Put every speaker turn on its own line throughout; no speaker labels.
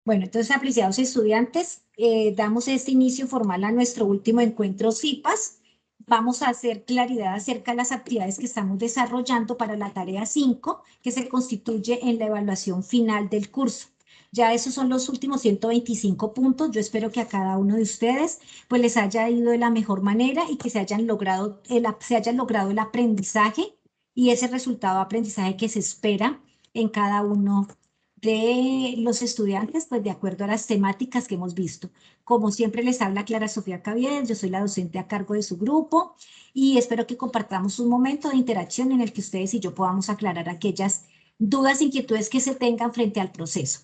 Bueno, entonces, apreciados estudiantes, damos este inicio formal a nuestro último encuentro CIPAS. Vamos a hacer claridad acerca de las actividades que estamos desarrollando para la tarea 5, que se constituye en la evaluación final del curso. Ya esos son los últimos 125 puntos. Yo espero que a cada uno de ustedes pues les haya ido de la mejor manera y que se haya logrado el aprendizaje y ese resultado de aprendizaje que se espera en cada uno de los estudiantes, pues de acuerdo a las temáticas que hemos visto. Como siempre les habla Clara Sofía Cabiel, yo soy la docente a cargo de su grupo y espero que compartamos un momento de interacción en el que ustedes y yo podamos aclarar aquellas dudas, inquietudes que se tengan frente al proceso.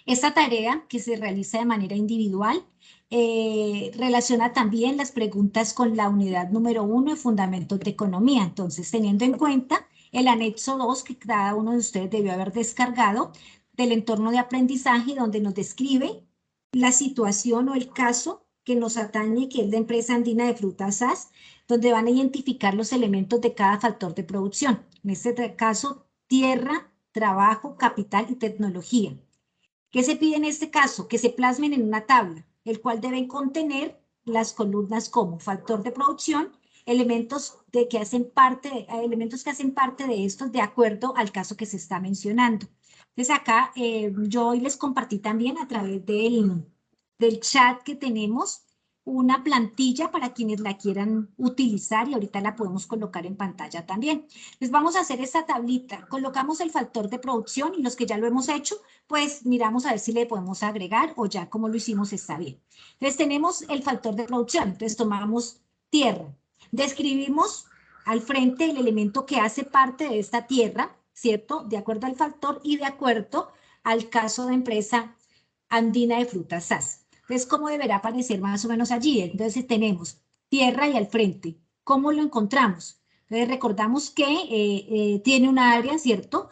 Esta tarea, que se realiza de manera individual, relaciona también las preguntas con la unidad número 1 de Fundamentos de Economía. Entonces, teniendo en cuenta el anexo 2 que cada uno de ustedes debió haber descargado del entorno de aprendizaje, donde nos describe la situación o el caso que nos atañe, que es la empresa andina de frutas SAS, donde van a identificar los elementos de cada factor de producción. En este caso, tierra, trabajo, capital y tecnología. ¿Qué se pide en este caso? Que se plasmen en una tabla, el cual deben contener las columnas como factor de producción, elementos que hacen parte de estos de acuerdo al caso que se está mencionando. Entonces acá yo hoy les compartí también a través del chat que tenemos una plantilla para quienes la quieran utilizar y ahorita la podemos colocar en pantalla también. Les vamos a hacer esta tablita. Colocamos el factor de producción y los que ya lo hemos hecho, pues miramos a ver si le podemos agregar o ya como lo hicimos está bien. Entonces tenemos el factor de producción. Entonces tomamos tierra. Describimos al frente el elemento que hace parte de esta tierra, ¿cierto? De acuerdo al factor y de acuerdo al caso de empresa andina de frutas SAS. Entonces, ¿cómo deberá aparecer más o menos allí? Entonces tenemos tierra y al frente. ¿Cómo lo encontramos? Entonces recordamos que tiene un área, ¿cierto?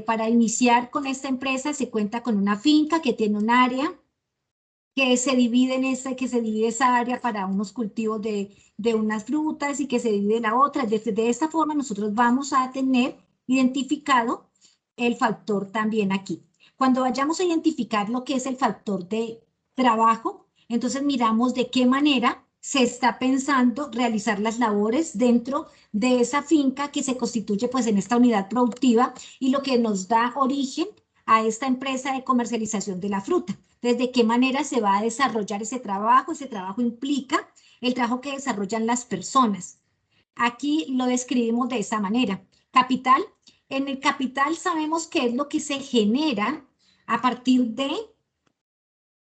Para iniciar con esta empresa se cuenta con una finca que tiene un área que se divide que se divide esa área para unos cultivos de unas frutas y que se divide la otra. De esta forma nosotros vamos a tener identificado el factor también aquí. Cuando vayamos a identificar lo que es el factor de trabajo, entonces miramos de qué manera se está pensando realizar las labores dentro de esa finca que se constituye pues en esta unidad productiva y lo que nos da origen a esta empresa de comercialización de la fruta. Entonces, ¿de qué manera se va a desarrollar ese trabajo? Ese trabajo implica el trabajo que desarrollan las personas. Aquí lo describimos de esa manera. Capital. En el capital sabemos qué es lo que se genera a partir de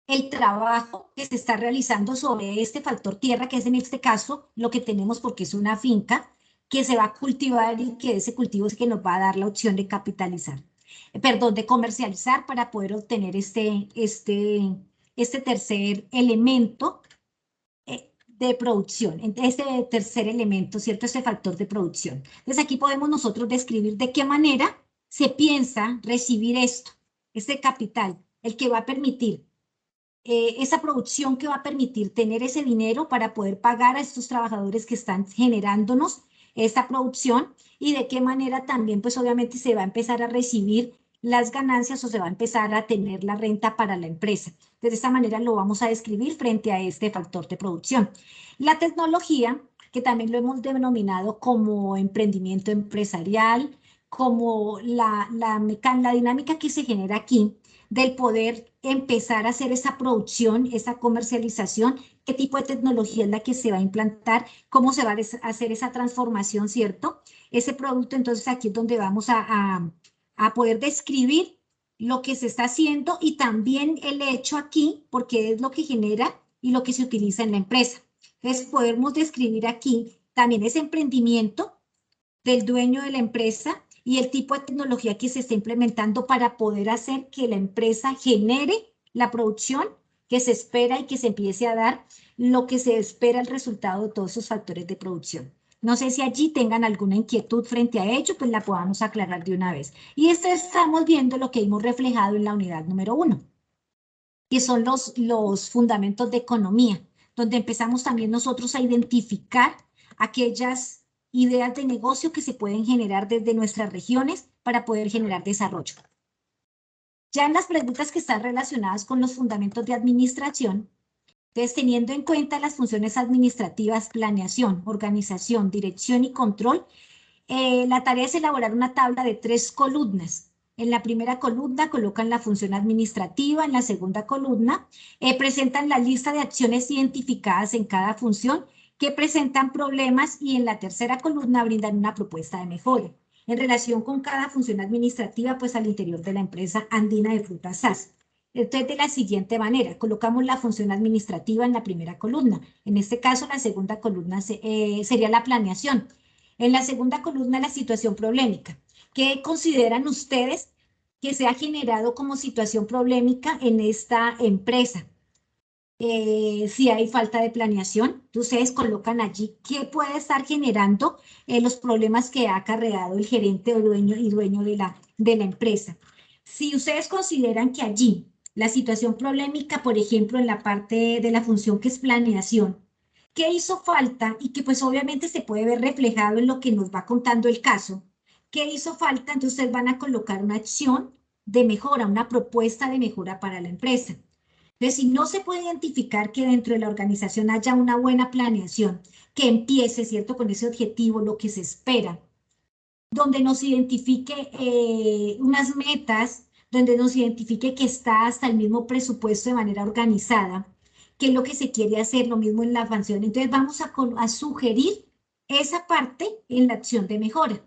el trabajo que se está realizando sobre este factor tierra, que es en este caso lo que tenemos porque es una finca que se va a cultivar y que ese cultivo es que nos va a dar la opción de capitalizar, perdón, de comercializar para poder obtener este tercer elemento de producción, este tercer elemento, ¿cierto? Este factor de producción. Entonces aquí podemos nosotros describir de qué manera se piensa recibir esto, este capital, el que va a permitir esa producción que va a permitir tener ese dinero para poder pagar a estos trabajadores que están generándonos esta producción y de qué manera también, pues obviamente se va a empezar a recibir las ganancias o se va a empezar a tener la renta para la empresa. Entonces, de esta manera lo vamos a describir frente a este factor de producción. La tecnología, que también lo hemos denominado como emprendimiento empresarial, como la dinámica que se genera aquí, del poder empezar a hacer esa producción, esa comercialización, qué tipo de tecnología es la que se va a implantar, cómo se va a hacer esa transformación, ¿cierto? Ese producto, entonces aquí es donde vamos a poder describir lo que se está haciendo y también el hecho aquí, porque es lo que genera y lo que se utiliza en la empresa. Entonces, podemos describir aquí también ese emprendimiento del dueño de la empresa y el tipo de tecnología que se está implementando para poder hacer que la empresa genere la producción que se espera y que se empiece a dar lo que se espera el resultado de todos esos factores de producción. No sé si allí tengan alguna inquietud frente a ello, pues la podamos aclarar de una vez. Y esto estamos viendo lo que hemos reflejado en la unidad número 1, que son los fundamentos de economía, donde empezamos también nosotros a identificar aquellas ideas de negocio que se pueden generar desde nuestras regiones para poder generar desarrollo. Ya en las preguntas que están relacionadas con los fundamentos de administración, entonces teniendo en cuenta las funciones administrativas, planeación, organización, dirección y control, la tarea es elaborar una tabla de 3 columnas. En la primera columna colocan la función administrativa, en la segunda columna presentan la lista de acciones identificadas en cada función que presentan problemas y en la tercera columna brindan una propuesta de mejora en relación con cada función administrativa, pues al interior de la empresa Andina de Frutas SAS. Entonces, de la siguiente manera, colocamos la función administrativa en la primera columna. En este caso, la segunda columna sería la planeación. En la segunda columna, la situación problemática. ¿Qué consideran ustedes que se ha generado como situación problemática en esta empresa? Si hay falta de planeación, ustedes colocan allí qué puede estar generando los problemas que ha acarreado el gerente o dueño de la empresa. Si ustedes consideran que allí la situación problemática, por ejemplo, en la parte de la función que es planeación, ¿qué hizo falta? Y que pues obviamente se puede ver reflejado en lo que nos va contando el caso. ¿Qué hizo falta? Entonces ustedes van a colocar una acción de mejora, una propuesta de mejora para la empresa. Entonces, si no se puede identificar que dentro de la organización haya una buena planeación, que empiece, ¿cierto?, con ese objetivo, lo que se espera, donde nos identifique unas metas, donde nos identifique que está hasta el mismo presupuesto de manera organizada, qué es lo que se quiere hacer, lo mismo en la función. Entonces, vamos a sugerir esa parte en la acción de mejora.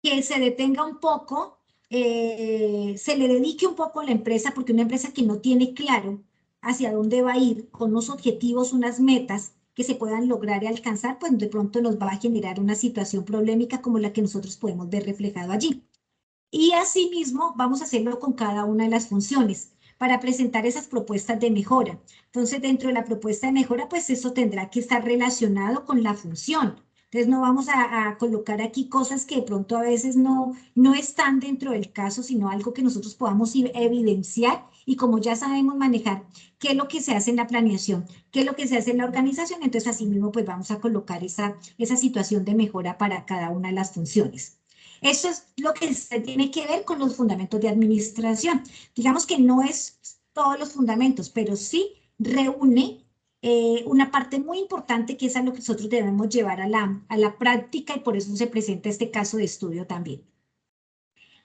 Que se detenga un poco, se le dedique un poco a la empresa, porque una empresa que no tiene claro hacia dónde va a ir, con unos objetivos, unas metas que se puedan lograr y alcanzar, pues de pronto nos va a generar una situación problemática como la que nosotros podemos ver reflejado allí. Y asimismo, vamos a hacerlo con cada una de las funciones para presentar esas propuestas de mejora. Entonces, dentro de la propuesta de mejora, pues eso tendrá que estar relacionado con la función. Entonces, no vamos a colocar aquí cosas que de pronto a veces no están dentro del caso, sino algo que nosotros podamos evidenciar y como ya sabemos manejar qué es lo que se hace en la planeación, qué es lo que se hace en la organización, entonces asimismo pues vamos a colocar esa situación de mejora para cada una de las funciones. Eso es lo que se tiene que ver con los fundamentos de administración. Digamos que no es todos los fundamentos, pero sí reúne una parte muy importante que es a lo que nosotros debemos llevar a la práctica y por eso se presenta este caso de estudio también.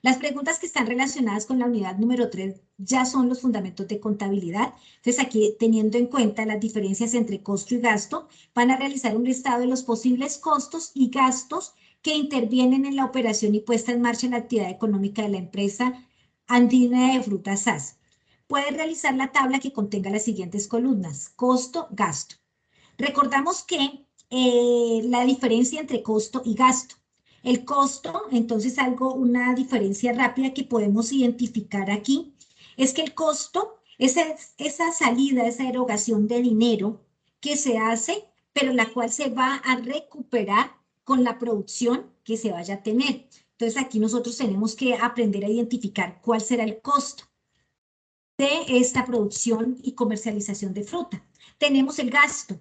Las preguntas que están relacionadas con la unidad número 3 ya son los fundamentos de contabilidad. Entonces aquí, teniendo en cuenta las diferencias entre costo y gasto, van a realizar un listado de los posibles costos y gastos que intervienen en la operación y puesta en marcha en la actividad económica de la empresa Andina de Frutas SAS. Puede realizar la tabla que contenga las siguientes columnas: costo, gasto. Recordamos que la diferencia entre costo y gasto. El costo, entonces una diferencia rápida que podemos identificar aquí, es que el costo es esa salida, esa erogación de dinero que se hace, pero la cual se va a recuperar con la producción que se vaya a tener. Entonces aquí nosotros tenemos que aprender a identificar cuál será el costo de esta producción y comercialización de fruta. Tenemos el gasto.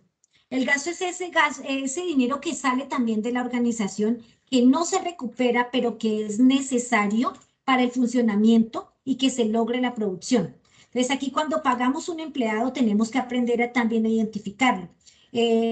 El gasto es ese dinero que sale también de la organización, que no se recupera, pero que es necesario para el funcionamiento y que se logre la producción. Entonces, aquí cuando pagamos un empleado, tenemos que aprender a también identificarlo.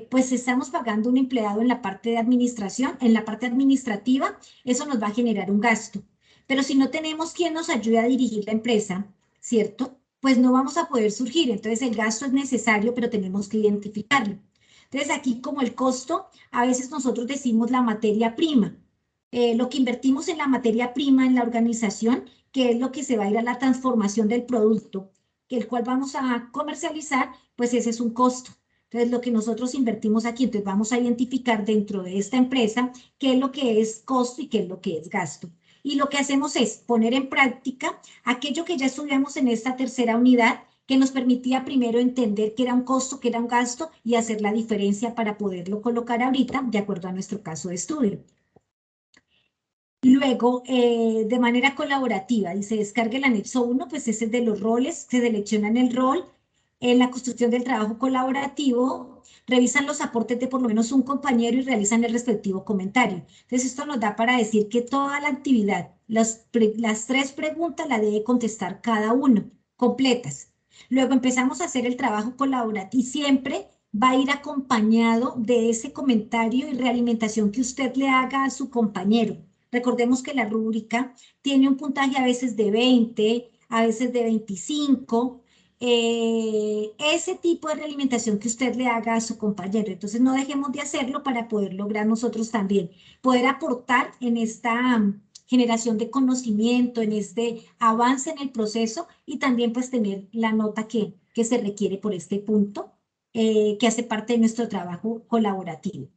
Pues estamos pagando un empleado en la parte de administración, en la parte administrativa, eso nos va a generar un gasto. Pero si no tenemos quien nos ayude a dirigir la empresa, ¿cierto? Pues no vamos a poder surgir. Entonces el gasto es necesario, pero tenemos que identificarlo. Entonces aquí como el costo, a veces nosotros decimos la materia prima. Lo que invertimos en la materia prima en la organización, que es lo que se va a ir a la transformación del producto, que el cual vamos a comercializar, pues ese es un costo. Entonces, lo que nosotros invertimos aquí, entonces vamos a identificar dentro de esta empresa qué es lo que es costo y qué es lo que es gasto. Y lo que hacemos es poner en práctica aquello que ya estudiamos en esta tercera unidad, que nos permitía primero entender qué era un costo, qué era un gasto y hacer la diferencia para poderlo colocar ahorita de acuerdo a nuestro caso de estudio. Luego, de manera colaborativa, y se descarga el anexo 1, pues es el de los roles, se selecciona en el rol, en la construcción del trabajo colaborativo, revisan los aportes de por lo menos un compañero y realizan el respectivo comentario. Entonces, esto nos da para decir que toda la actividad, las 3 preguntas las debe contestar cada uno, completas. Luego empezamos a hacer el trabajo colaborativo y siempre va a ir acompañado de ese comentario y realimentación que usted le haga a su compañero. Recordemos que la rúbrica tiene un puntaje a veces de 20, a veces de 25, ese tipo de realimentación que usted le haga a su compañero. Entonces no dejemos de hacerlo para poder lograr nosotros también, poder aportar en esta generación de conocimiento, en este avance en el proceso y también pues tener la nota que se requiere por este punto, que hace parte de nuestro trabajo colaborativo.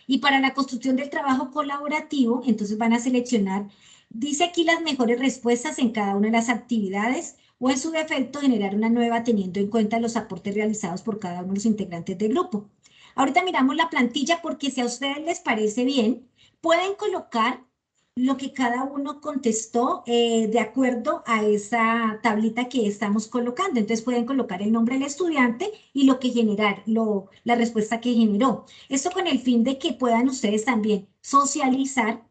Y para la construcción del trabajo colaborativo, entonces van a seleccionar, dice aquí las mejores respuestas en cada una de las actividades o en su defecto generar una nueva teniendo en cuenta los aportes realizados por cada uno de los integrantes del grupo. Ahorita miramos la plantilla porque si a ustedes les parece bien, pueden colocar lo que cada uno contestó de acuerdo a esa tablita que estamos colocando. Entonces pueden colocar el nombre del estudiante y lo que generar, la respuesta que generó. Esto con el fin de que puedan ustedes también socializar.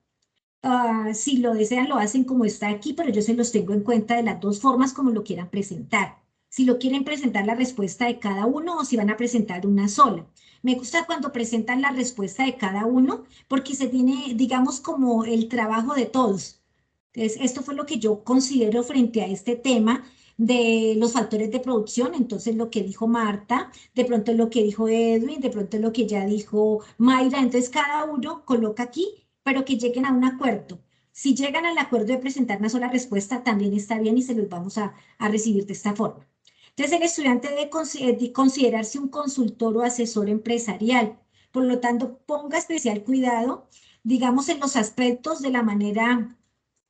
Si lo desean, lo hacen como está aquí, pero yo se los tengo en cuenta de las dos formas como lo quieran presentar. Si lo quieren presentar la respuesta de cada uno o si van a presentar una sola. Me gusta cuando presentan la respuesta de cada uno porque se tiene, digamos, como el trabajo de todos. Entonces, esto fue lo que yo considero frente a este tema de los factores de producción. Entonces, lo que dijo Marta, de pronto lo que dijo Edwin, de pronto lo que ya dijo Mayra. Entonces, cada uno coloca aquí, pero que lleguen a un acuerdo. Si llegan al acuerdo de presentar una sola respuesta, también está bien y se los vamos a recibir de esta forma. Entonces, el estudiante debe considerarse un consultor o asesor empresarial. Por lo tanto, ponga especial cuidado, digamos, en los aspectos de la manera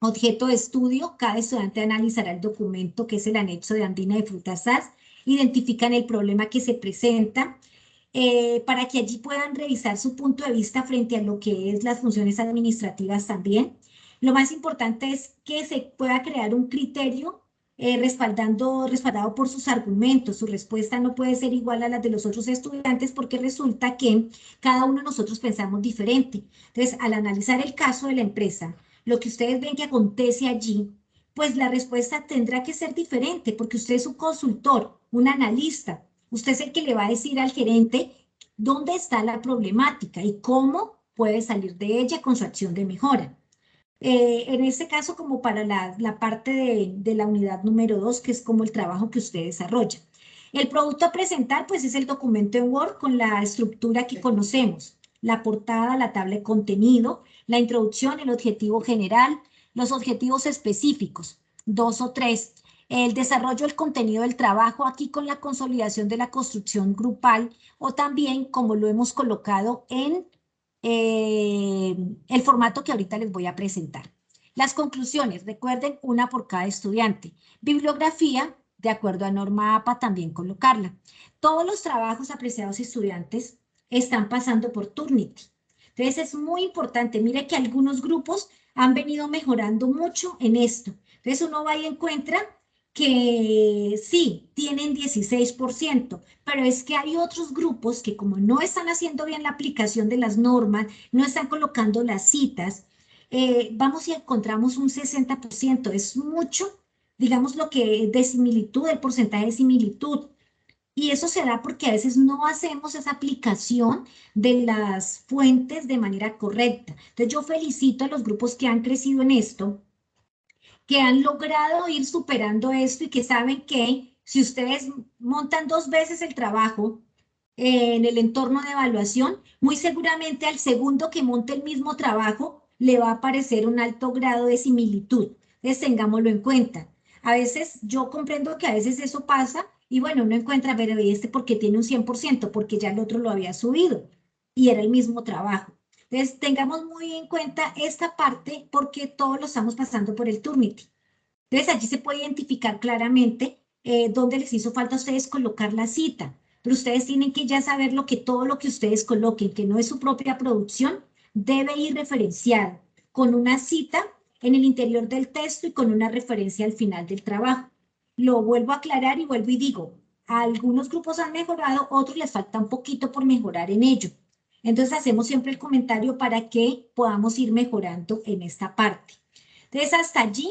objeto de estudio. Cada estudiante analizará el documento que es el anexo de Andina de Frutas SAS, identifican el problema que se presenta, para que allí puedan revisar su punto de vista frente a lo que es las funciones administrativas también. Lo más importante es que se pueda crear un criterio respaldado por sus argumentos. Su respuesta no puede ser igual a la de los otros estudiantes porque resulta que cada uno de nosotros pensamos diferente. Entonces, al analizar el caso de la empresa, lo que ustedes ven que acontece allí, pues la respuesta tendrá que ser diferente porque usted es un consultor, un analista. Usted es el que le va a decir al gerente dónde está la problemática y cómo puede salir de ella con su acción de mejora. En este caso, como para la parte de la unidad número 2, que es como el trabajo que usted desarrolla. El producto a presentar, pues es el documento en Word con la estructura que conocemos. La portada, la tabla de contenido, la introducción, el objetivo general, los objetivos específicos, 2 o 3. El desarrollo del contenido del trabajo aquí con la consolidación de la construcción grupal o también como lo hemos colocado en el formato que ahorita les voy a presentar. Las conclusiones, recuerden, una por cada estudiante. Bibliografía, de acuerdo a norma APA, también colocarla. Todos los trabajos, apreciados estudiantes, están pasando por Turnitin. Entonces es muy importante, mire que algunos grupos han venido mejorando mucho en esto. Entonces uno va y encuentra que sí, tienen 16%, pero es que hay otros grupos que como no están haciendo bien la aplicación de las normas, no están colocando las citas, vamos y encontramos un 60%, es mucho, digamos lo que de similitud, el porcentaje de similitud. Y eso se da porque a veces no hacemos esa aplicación de las fuentes de manera correcta. Entonces yo felicito a los grupos que han crecido en esto, que han logrado ir superando esto y que saben que si ustedes montan 2 veces el trabajo en el entorno de evaluación, muy seguramente al segundo que monte el mismo trabajo le va a aparecer un alto grado de similitud. Entonces tengámoslo en cuenta. A veces yo comprendo que a veces eso pasa y bueno, uno encuentra, pero este porque tiene un 100%, porque ya el otro lo había subido y era el mismo trabajo. Entonces, tengamos muy en cuenta esta parte porque todos lo estamos pasando por el Turnitin. Entonces, allí se puede identificar claramente dónde les hizo falta a ustedes colocar la cita. Pero ustedes tienen que ya saber todo lo que ustedes coloquen, que no es su propia producción, debe ir referenciado con una cita en el interior del texto y con una referencia al final del trabajo. Lo vuelvo a aclarar y vuelvo y digo, algunos grupos han mejorado, otros les falta un poquito por mejorar en ello. Entonces hacemos siempre el comentario para que podamos ir mejorando en esta parte. Entonces hasta allí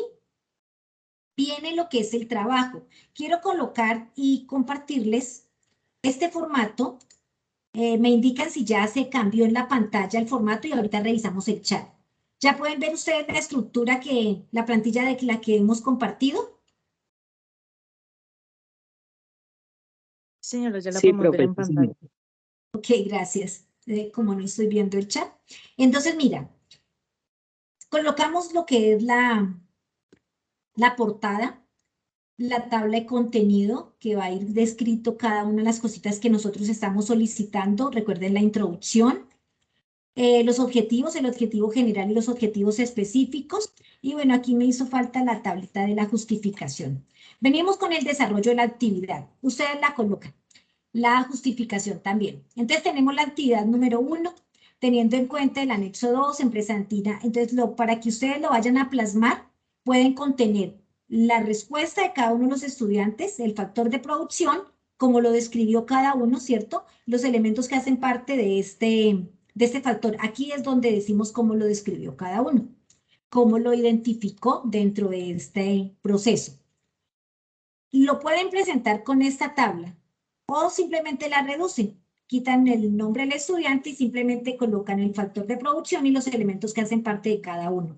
viene lo que es el trabajo. Quiero colocar y compartirles este formato. Me indican si ya se cambió en la pantalla el formato y ahorita revisamos el chat. ¿Ya pueden ver ustedes la estructura la plantilla de la que hemos compartido?
Señora, ya la
Sí,
podemos ver
profe,
en
sí, señor.
pantalla.
Ok, gracias. Como no estoy viendo el chat. Entonces, mira, colocamos lo que es la portada, la tabla de contenido, que va a ir descrito cada una de las cositas que nosotros estamos solicitando. Recuerden la introducción, los objetivos, el objetivo general y los objetivos específicos. Y bueno, aquí me hizo falta la tablita de la justificación. Venimos con el desarrollo de la actividad. Ustedes la colocan. La justificación también. Entonces tenemos la actividad número 1, teniendo en cuenta el anexo 2, empresa andina. Entonces, para que ustedes lo vayan a plasmar, pueden contener la respuesta de cada uno de los estudiantes, el factor de producción, como lo describió cada uno, ¿cierto? Los elementos que hacen parte de este factor. Aquí es donde decimos cómo lo describió cada uno, cómo lo identificó dentro de este proceso. Lo pueden presentar con esta tabla o simplemente la reducen. Quitan el nombre del estudiante y simplemente colocan el factor de producción y los elementos que hacen parte de cada uno.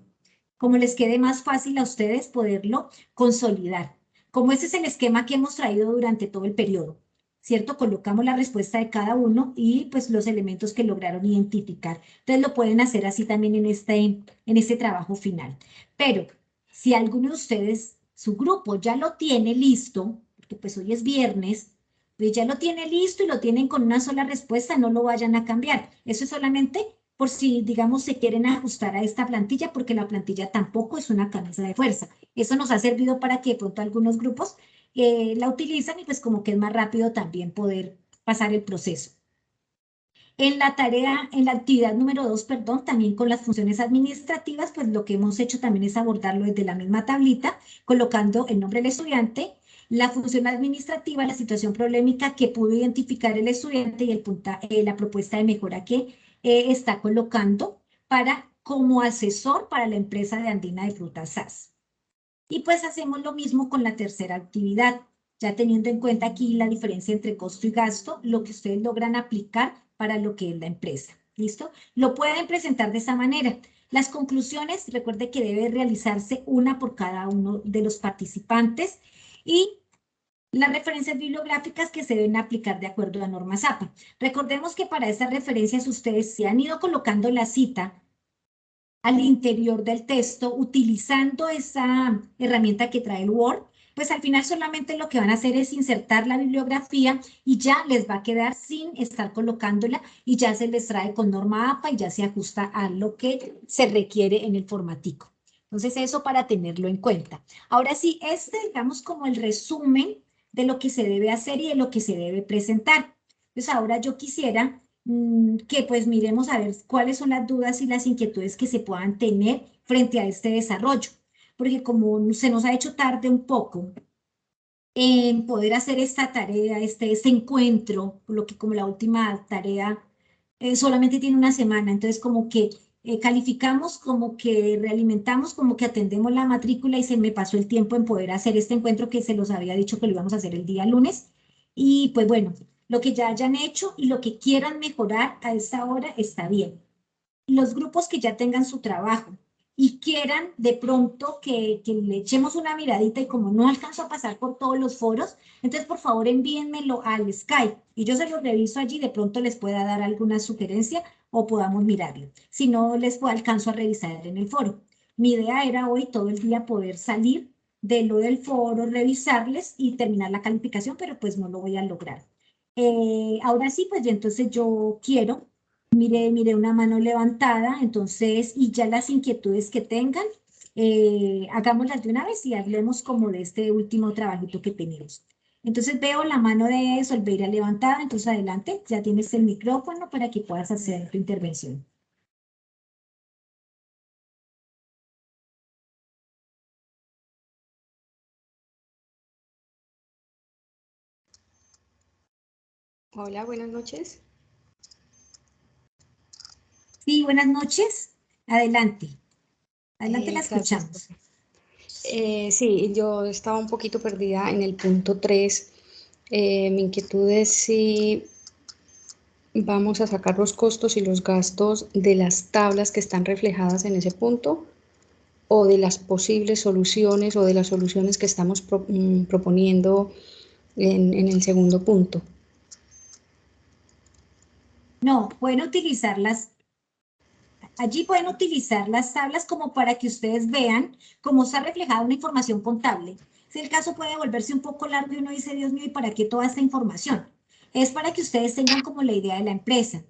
Como les quede más fácil a ustedes poderlo consolidar. Como ese es el esquema que hemos traído durante todo el periodo, ¿cierto? Colocamos la respuesta de cada uno y pues los elementos que lograron identificar. Entonces lo pueden hacer así también en este trabajo final. Pero si alguno de ustedes, su grupo ya lo tiene listo, porque pues hoy es viernes, pues ya lo tiene listo y lo tienen con una sola respuesta, no lo vayan a cambiar. Eso es solamente por si, digamos, se quieren ajustar a esta plantilla, porque la plantilla tampoco es una camisa de fuerza. Eso nos ha servido para que de pronto algunos grupos la utilizan y pues como que es más rápido también poder pasar el proceso. En la actividad número 2, perdón, también con las funciones administrativas, pues lo que hemos hecho también es abordarlo desde la misma tablita, colocando el nombre del estudiante, la función administrativa, la situación problemática que pudo identificar el estudiante y la propuesta de mejora que está colocando como asesor para la empresa de Andina de Frutas SAS. Y pues hacemos lo mismo con la tercera actividad, ya teniendo en cuenta aquí la diferencia entre costo y gasto, lo que ustedes logran aplicar para lo que es la empresa. ¿Listo? Lo pueden presentar de esa manera. Las conclusiones, recuerde que debe realizarse una por cada uno de los participantes y las referencias bibliográficas que se deben aplicar de acuerdo a normas APA. Recordemos que para esas referencias ustedes se han ido colocando la cita al interior del texto utilizando esa herramienta que trae el Word, pues al final solamente lo que van a hacer es insertar la bibliografía y ya les va a quedar sin estar colocándola y ya se les trae con norma APA y ya se ajusta a lo que se requiere en el formatico. Entonces eso para tenerlo en cuenta. Ahora sí, digamos como el resumen de lo que se debe hacer y de lo que se debe presentar. Entonces ahora yo quisiera que pues miremos a ver cuáles son las dudas y las inquietudes que se puedan tener frente a este desarrollo, porque como se nos ha hecho tarde un poco en poder hacer esta tarea, este encuentro, por lo que como la última tarea solamente tiene una semana, entonces como que calificamos, como que realimentamos, como que atendemos la matrícula y se me pasó el tiempo en poder hacer este encuentro que se los había dicho que lo íbamos a hacer el día lunes. Y pues bueno, lo que ya hayan hecho y lo que quieran mejorar a esta hora está bien. Los grupos que ya tengan su trabajo y quieran de pronto que le echemos una miradita y como no alcanzo a pasar por todos los foros, entonces por favor envíenmelo al Skype y yo se lo reviso allí, de pronto les pueda dar alguna sugerencia o podamos mirarlo. Si no les alcanzo a revisar en el foro. Mi idea era hoy todo el día poder salir de lo del foro, revisarles y terminar la calificación, pero pues no lo voy a lograr. Ahora sí, pues entonces yo quiero mire una mano levantada, entonces, y ya las inquietudes que tengan, hagámoslas de una vez y hablemos como de este último trabajito que tenemos. Entonces veo la mano de Solveira levantada, entonces adelante, ya tienes el micrófono para que puedas hacer tu intervención.
Hola, buenas noches.
Sí, buenas noches. Adelante. Adelante, la
Gracias.
escuchamos.
Sí, yo estaba un poquito perdida en el punto 3. Mi inquietud es si vamos a sacar los costos y los gastos de las tablas que están reflejadas en ese punto o de las posibles soluciones o de las soluciones que estamos proponiendo en el segundo punto.
No, pueden utilizarlas. Allí pueden utilizar las tablas como para que ustedes vean cómo está reflejada una información contable. Si el caso puede volverse un poco largo y uno dice, Dios mío, ¿y para qué toda esta información? Es para que ustedes tengan como la idea de la empresa.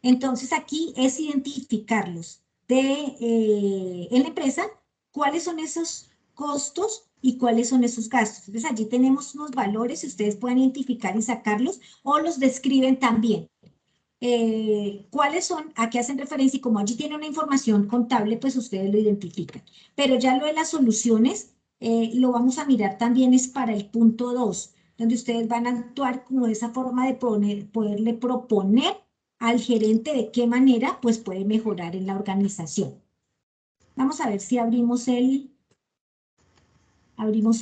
Entonces aquí es identificarlos en la empresa, cuáles son esos costos y cuáles son esos gastos. Entonces allí tenemos unos valores y ustedes pueden identificar y sacarlos o los describen también. ¿Cuáles son? ¿A qué hacen referencia? Y como allí tiene una información contable, pues ustedes lo identifican. Pero ya lo de las soluciones, lo vamos a mirar también es para el punto 2, donde ustedes van a actuar como esa forma de poderle proponer al gerente de qué manera pues puede mejorar en la organización. Vamos a ver si abrimos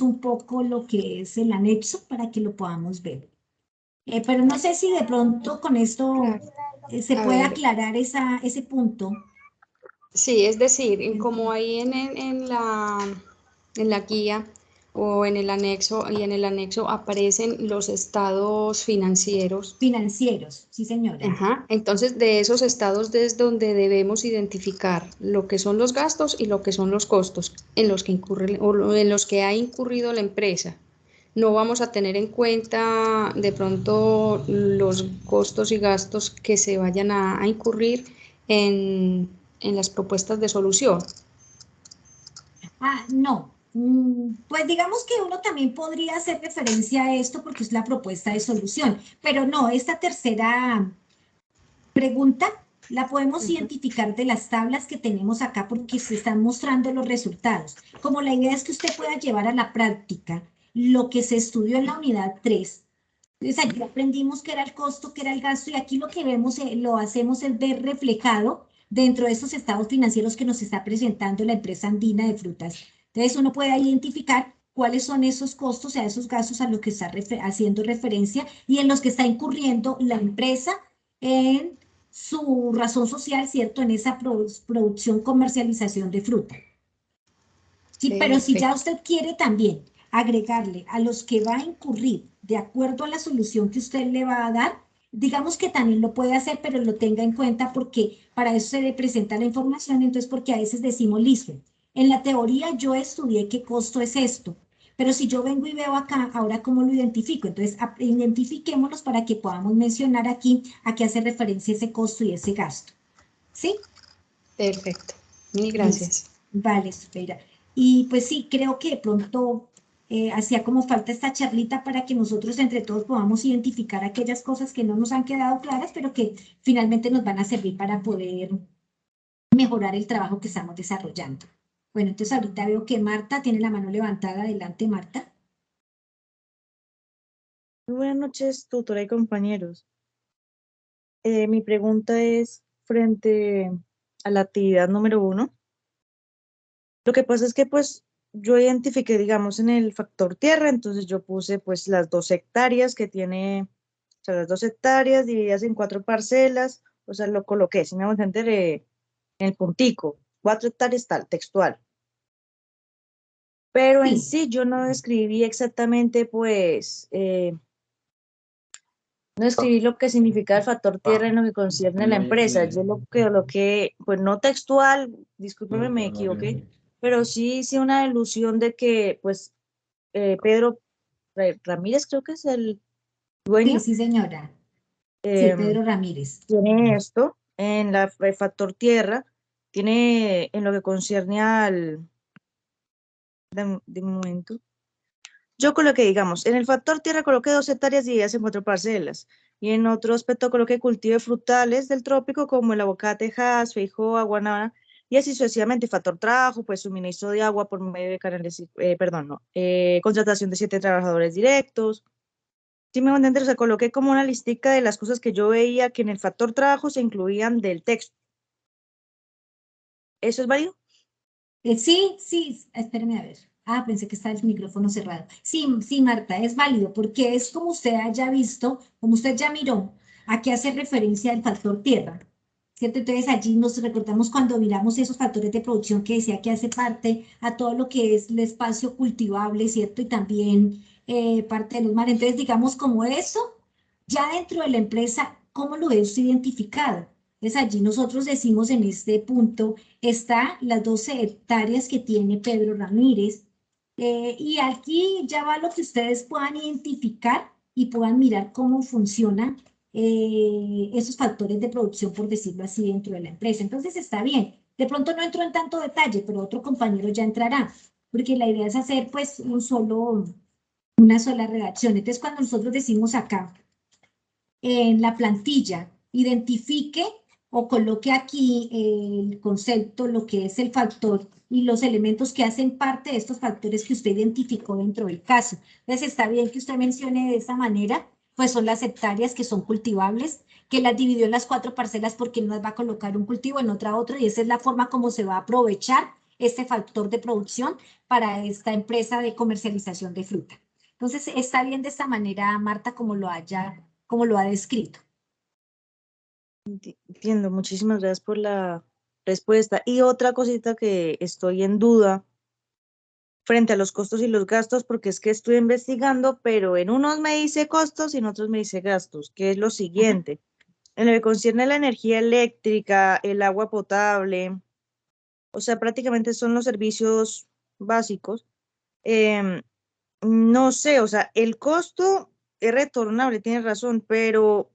un poco lo que es el anexo para que lo podamos ver. Pero no sé si de pronto con esto
Claro.
se
A
puede
ver,
aclarar ese punto.
sí, es decir, como ahí en la guía o en el anexo, y en el anexo aparecen los estados financieros.
Financieros, sí señora.
Ajá. Entonces, de esos estados es donde debemos identificar lo que son los gastos y lo que son los costos en los que incurre o en los que ha incurrido la empresa. No vamos a tener en cuenta de pronto los costos y gastos que se vayan a incurrir en, en las propuestas de solución.
Ah, no. Pues digamos que uno también podría hacer referencia a esto porque es la propuesta de solución, pero no, esta tercera pregunta la podemos
Ujú.
identificar de las tablas que tenemos acá porque se están mostrando los resultados. Como la idea es que usted pueda llevar a la práctica lo que se estudió en la unidad 3. Entonces aquí aprendimos qué era el costo, qué era el gasto y aquí lo que vemos, lo hacemos es ver reflejado dentro de esos estados financieros que nos está presentando la empresa andina de frutas. Entonces uno puede identificar cuáles son esos costos, o sea, esos gastos a los que está haciendo referencia y en los que está incurriendo la empresa en su razón social, ¿cierto? En esa producción, comercialización de fruta. Sí, pero si ya
Perfecto.
usted quiere también agregarle a los que va a incurrir de acuerdo a la solución que usted le va a dar, digamos que también lo puede hacer, pero lo tenga en cuenta porque para eso se le presenta la información, entonces porque a veces decimos, listo, en la teoría yo estudié qué costo es esto, pero si yo vengo y veo acá, ahora cómo lo identifico, entonces identifiquémoslos para que podamos mencionar aquí a qué hace referencia ese costo y ese gasto. ¿Sí?
Perfecto. Mil
Listo.
gracias.
Vale, espera. Y pues sí, creo que de pronto hacía como falta esta charlita para que nosotros entre todos podamos identificar aquellas cosas que no nos han quedado claras, pero que finalmente nos van a servir para poder mejorar el trabajo que estamos desarrollando. Bueno, entonces ahorita veo que Marta tiene la mano levantada. Adelante, Marta.
Muy buenas noches, tutora y compañeros. Mi pregunta es frente a la actividad número 1. Lo que pasa es que pues yo identifiqué, digamos, en el factor tierra, entonces yo puse pues las 2 hectáreas que tiene, o sea, las 2 hectáreas divididas en 4 parcelas, o sea, lo coloqué, si me vamos a entender, en el puntico, 4 hectáreas tal, textual. Pero en
Sí,
sí yo no describí exactamente pues no escribí lo que significa el factor tierra en lo que concierne a la empresa. Yo lo que, pues no textual, discúlpeme, me equivoqué, pero sí hice una ilusión de que, pues, Pedro Ramírez, creo que es el
sí,
dueño,
sí, señora. Sí,
em,
Pedro Ramírez.
tiene esto en el factor tierra, tiene en lo que concierne al, de un momento. Yo coloqué, digamos, en el factor tierra coloqué 2 hectáreas divididas en 4 parcelas. Y en otro aspecto coloqué cultivo de frutales del trópico como el aguacate, jas, feijoa, guanábana, y así sucesivamente. Factor trabajo, pues suministro de agua por medio de canales, perdón, no, contratación de 7 trabajadores directos, Sí me voy a entender, o sea, coloqué como una listica de las cosas que yo veía que en el factor trabajo se incluían del texto. ¿Eso es válido?
Sí, sí, espérame a ver. Ah, pensé que estaba el micrófono cerrado. Sí, sí, Marta, es válido porque es como usted haya visto, como usted ya miró, a qué hace referencia el factor tierra, ¿cierto? Entonces allí nos recordamos cuando miramos esos factores de producción que decía que hace parte a todo lo que es el espacio cultivable, ¿cierto? Y también parte de los mares. Entonces, digamos como eso, ya dentro de la empresa, ¿cómo lo es identificado? Entonces allí nosotros decimos en este punto está las 12 hectáreas que tiene Pedro Ramírez. Y aquí ya va lo que ustedes puedan identificar y puedan mirar cómo funcionan esos factores de producción, por decirlo así, dentro de la empresa. Entonces está bien. De pronto no entro en tanto detalle, pero otro compañero ya entrará, porque la idea es hacer pues una sola redacción. Entonces cuando nosotros decimos acá, en la plantilla, identifique o coloque aquí el concepto, lo que es el factor y los elementos que hacen parte de estos factores que usted identificó dentro del caso. Entonces está bien que usted mencione de esa manera, pues son las hectáreas que son cultivables, que las dividió en las 4 parcelas porque no las va a colocar un cultivo en otra, y esa es la forma como se va a aprovechar este factor de producción para esta empresa de comercialización de fruta. Entonces, está bien de esta manera, Marta, como lo ha descrito.
Entiendo, muchísimas gracias por la respuesta. Y otra cosita que estoy en duda frente a los costos y los gastos, porque es que estoy investigando, pero en unos me dice costos y en otros me dice gastos, que es lo
Ajá.
siguiente. En lo que concierne a la energía eléctrica, el agua potable, o sea, prácticamente son los servicios básicos. em, no sé, o sea, el costo es retornable, tienes razón, pero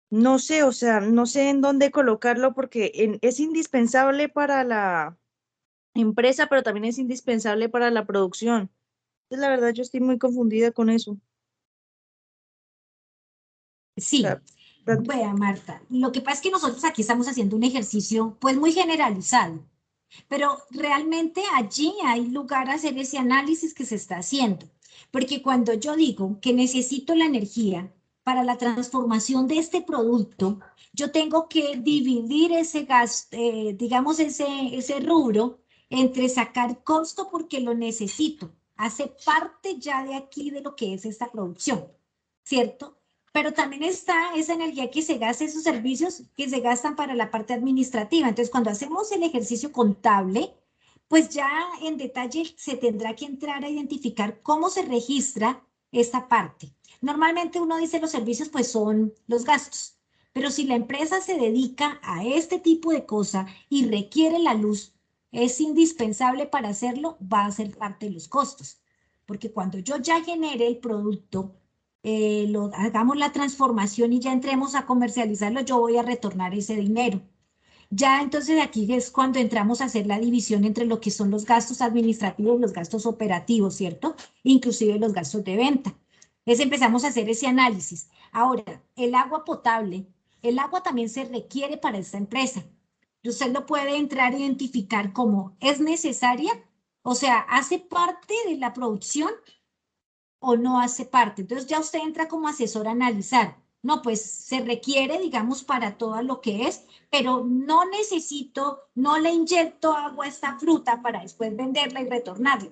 no sé, o sea, no sé en dónde colocarlo porque es indispensable para la empresa, pero también es indispensable para la producción. Entonces, la verdad, yo estoy muy confundida con eso. O sea,
Sí,
tanto-
vea, Marta, lo que pasa es que nosotros aquí estamos haciendo un ejercicio pues muy generalizado, pero realmente allí hay lugar a hacer ese análisis que se está haciendo, porque cuando yo digo que necesito la energía para la transformación de este producto, yo tengo que dividir ese gasto, digamos ese rubro entre sacar costo porque lo necesito, hace parte ya de aquí de lo que es esta producción, ¿cierto? Pero también está esa energía que se gasta, esos servicios que se gastan para la parte administrativa. Entonces, cuando hacemos el ejercicio contable, pues ya en detalle se tendrá que entrar a identificar cómo se registra esta parte. Normalmente uno dice los servicios, pues son los gastos. Pero si la empresa se dedica a este tipo de cosa y requiere la luz, es indispensable para hacerlo, va a ser parte de los costos. Porque cuando yo ya genere el producto, hagamos la transformación y ya entremos a comercializarlo, yo voy a retornar ese dinero. Ya entonces aquí es cuando entramos a hacer la división entre lo que son los gastos administrativos y los gastos operativos, ¿cierto? Inclusive los gastos de venta. Entonces empezamos a hacer ese análisis. Ahora, el agua potable, el agua también se requiere para esta empresa. Usted lo puede entrar a identificar como es necesaria, o sea, hace parte de la producción o no hace parte. Entonces ya usted entra como asesor a analizar. No, pues se requiere, digamos, para todo lo que es, pero no necesito, no le inyecto agua a esta fruta para después venderla y retornarla.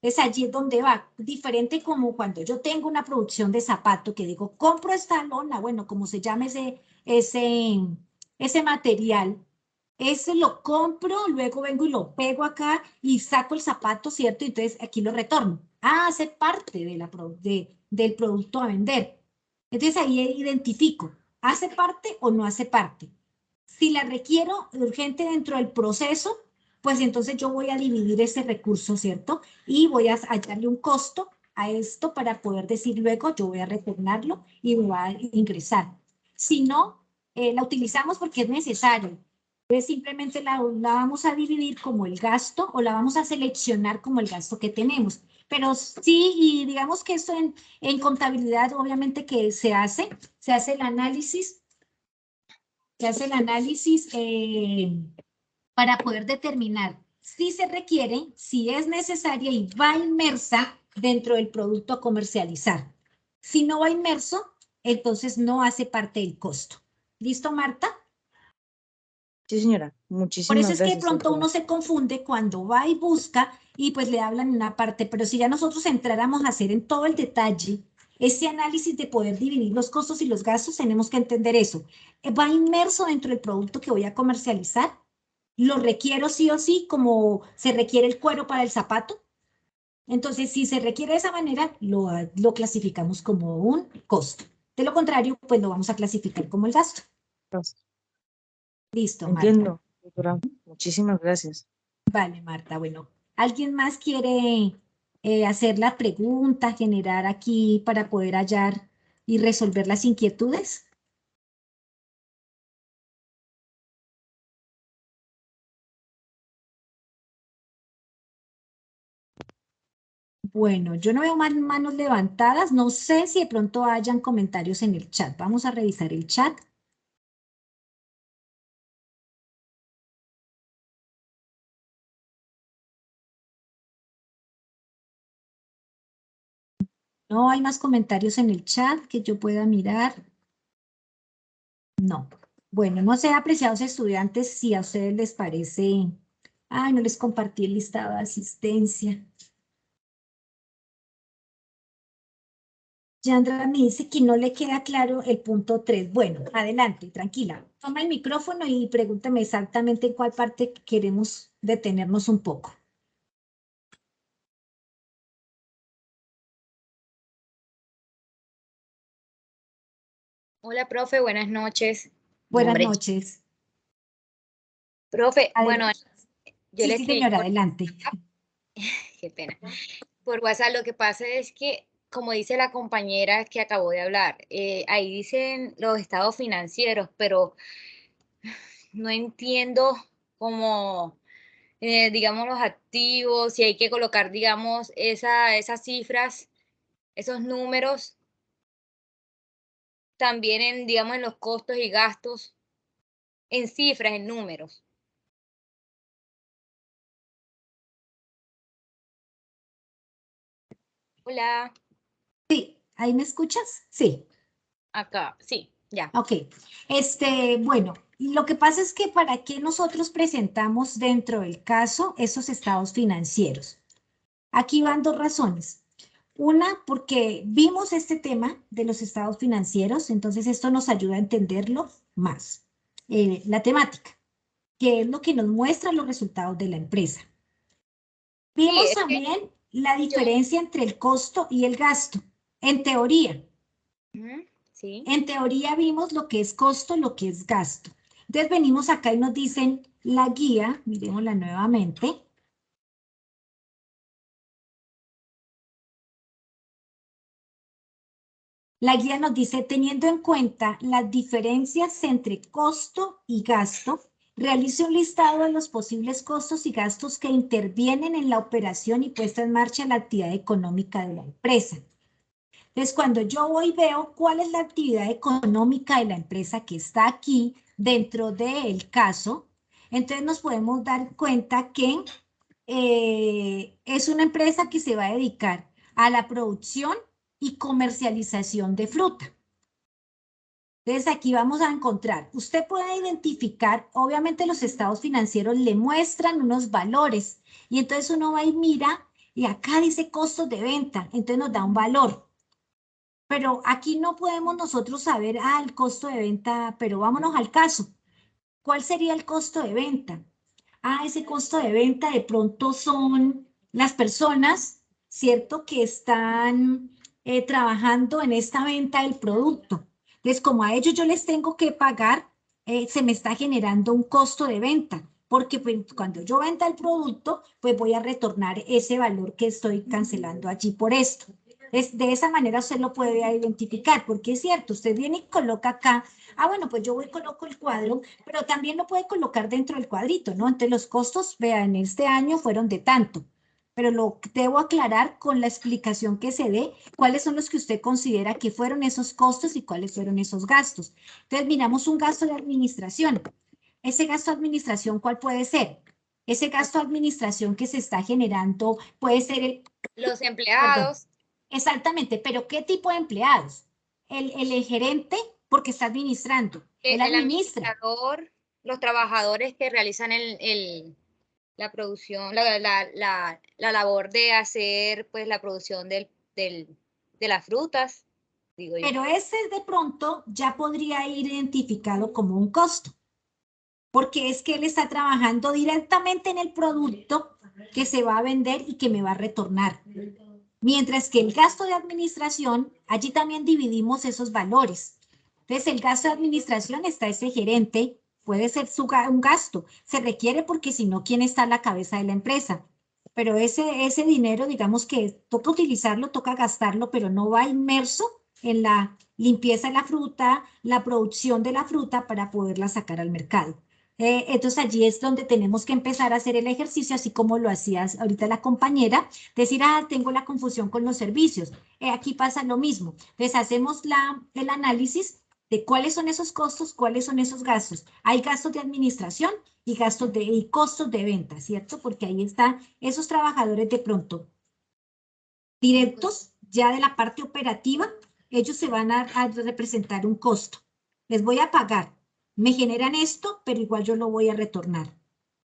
Es allí donde va, diferente como cuando yo tengo una producción de zapato que digo, compro esta lona, bueno, como se llama ese material, ese lo compro, luego vengo y lo pego acá y saco el zapato, ¿cierto? Y entonces aquí lo retorno. Ah, hace parte del producto a vender. Entonces ahí identifico, ¿hace parte o no hace parte? Si la requiero urgente dentro del proceso, pues entonces yo voy a dividir ese recurso, ¿cierto? Y voy a hallarle un costo a esto para poder decir luego, yo voy a retornarlo y me va a ingresar. Si no, la utilizamos porque es necesario. Entonces simplemente la vamos a dividir como el gasto o la vamos a seleccionar como el gasto que tenemos. Pero sí, y digamos que esto en contabilidad, obviamente que se hace el análisis, para poder determinar si se requiere, si es necesaria y va inmersa dentro del producto a comercializar. Si no va inmerso, entonces no hace parte del costo. ¿Listo, Marta?
Sí, señora.
Por eso
Muchísimas
es que de
gracias,
pronto
doctora.
uno se confunde cuando va y busca y pues le hablan en una parte, pero si ya nosotros entráramos a hacer en todo el detalle ese análisis de poder dividir los costos y los gastos, tenemos que entender eso. ¿Va inmerso dentro del producto que voy a comercializar? ¿Lo requiero sí o sí como se requiere el cuero para el zapato? Entonces, si se requiere de esa manera, lo clasificamos como un costo. De lo contrario, pues lo vamos a clasificar como el gasto.
Gracias.
Listo, Marta.
Entiendo, doctora. Muchísimas gracias.
Vale, Marta. Bueno, ¿alguien más quiere hacer la pregunta, generar aquí para poder hallar y resolver las inquietudes? Bueno, yo no veo más manos levantadas. No sé si de pronto hayan comentarios en el chat. Vamos a revisar el chat. No hay más comentarios en el chat que yo pueda mirar. No. Bueno, no sé, apreciados estudiantes, si a ustedes les parece. Ay, no les compartí el listado de asistencia. Yandra me dice que no le queda claro el punto 3. Bueno, adelante, tranquila. Toma el micrófono y pregúntame exactamente en cuál parte queremos detenernos un poco.
Hola, profe, buenas noches. Mi
Buenas
nombre es...
noches.
Profe, bueno, yo
Sí,
le
sí,
escribí
señora,
por...
adelante.
Qué pena. Por WhatsApp, lo que pasa es que, como dice la compañera que acabó de hablar, ahí dicen los estados financieros, pero no entiendo cómo, digamos, los activos, si hay que colocar, digamos, esas cifras, esos números, también en, digamos, en los costos y gastos, en cifras, en números. Hola,
Sí, ¿ahí me escuchas? Sí.
acá, sí, ya.
Ok, bueno, lo que pasa es que para qué nosotros presentamos dentro del caso esos estados financieros. Aquí van dos razones. Una, porque vimos este tema de los estados financieros, entonces esto nos ayuda a entenderlo más. La temática, que es lo que nos muestra los resultados de la empresa.
Sí,
Vimos
es que
también la
yo,
diferencia entre el costo y el gasto, en teoría.
ujú, sí,
En teoría vimos lo que es costo, lo que es gasto. Entonces venimos acá y nos dicen la guía, miremosla nuevamente. La guía nos dice, teniendo en cuenta las diferencias entre costo y gasto, realice un listado de los posibles costos y gastos que intervienen en la operación y puesta en marcha de la actividad económica de la empresa. Entonces, cuando yo voy y veo cuál es la actividad económica de la empresa que está aquí dentro del caso, entonces nos podemos dar cuenta que es una empresa que se va a dedicar a la producción y comercialización de fruta. Entonces aquí vamos a encontrar, usted puede identificar, obviamente los estados financieros le muestran unos valores y entonces uno va y mira y acá dice costos de venta, entonces nos da un valor. Pero aquí no podemos nosotros saber, el costo de venta, pero vámonos al caso. ¿Cuál sería el costo de venta? Ese costo de venta de pronto son las personas, ¿cierto? Que están trabajando en esta venta del producto. Entonces, como a ellos yo les tengo que pagar, se me está generando un costo de venta, porque pues, cuando yo venda el producto, pues voy a retornar ese valor que estoy cancelando allí por esto. De esa manera usted lo puede identificar, porque es cierto, usted viene y coloca acá, bueno, pues yo voy y coloco el cuadro, pero también lo puede colocar dentro del cuadrito, ¿no? Entonces los costos, vean, este año fueron de tanto, pero lo debo aclarar con la explicación que se dé, cuáles son los que usted considera que fueron esos costos y cuáles fueron esos gastos. Entonces miramos un gasto de administración. Ese gasto de administración, ¿cuál puede ser? Ese gasto de administración que se está generando puede ser
los
perdón,
empleados,
Exactamente, pero ¿qué tipo de empleados? El gerente, porque está administrando. Él
El
administra.
administrador, los trabajadores que realizan la producción, la labor de hacer pues la producción de las frutas, digo yo.
Pero ese de pronto ya podría ir identificado como un costo, porque es que él está trabajando directamente en el producto que se va a vender y que me va a retornar. Mientras que el gasto de administración, allí también dividimos esos valores. Entonces, el gasto de administración está ese gerente, puede ser un gasto, se requiere porque si no, ¿quién está a la cabeza de la empresa? Pero ese dinero, digamos que toca utilizarlo, toca gastarlo, pero no va inmerso en la limpieza de la fruta, la producción de la fruta para poderla sacar al mercado. Entonces allí es donde tenemos que empezar a hacer el ejercicio, así como lo hacía ahorita la compañera, decir, tengo la confusión con los servicios. Aquí pasa lo mismo. Entonces hacemos el análisis de cuáles son esos costos, cuáles son esos gastos. Hay gastos de administración y costos de venta, ¿cierto? Porque ahí están esos trabajadores de pronto directos, ya de la parte operativa, ellos se van a representar un costo. Les voy a pagar, me generan esto, pero igual yo lo voy a retornar.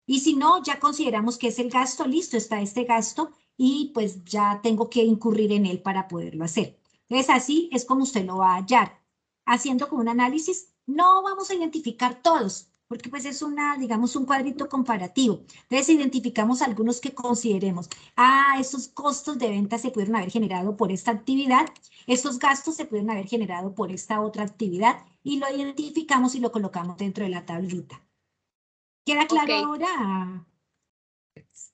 Y si no, ya consideramos que es el gasto, listo, está este gasto y pues ya tengo que incurrir en él para poderlo hacer. Entonces así es como usted lo va a hallar. Haciendo como un análisis, no vamos a identificar todos, porque pues es digamos, un cuadrito comparativo. Entonces identificamos algunos que consideremos. Esos costos de venta se pudieron haber generado por esta actividad, estos gastos se pudieron haber generado por esta otra actividad y lo identificamos y lo colocamos dentro de la tablita. ¿Queda claro
Ok.
ahora?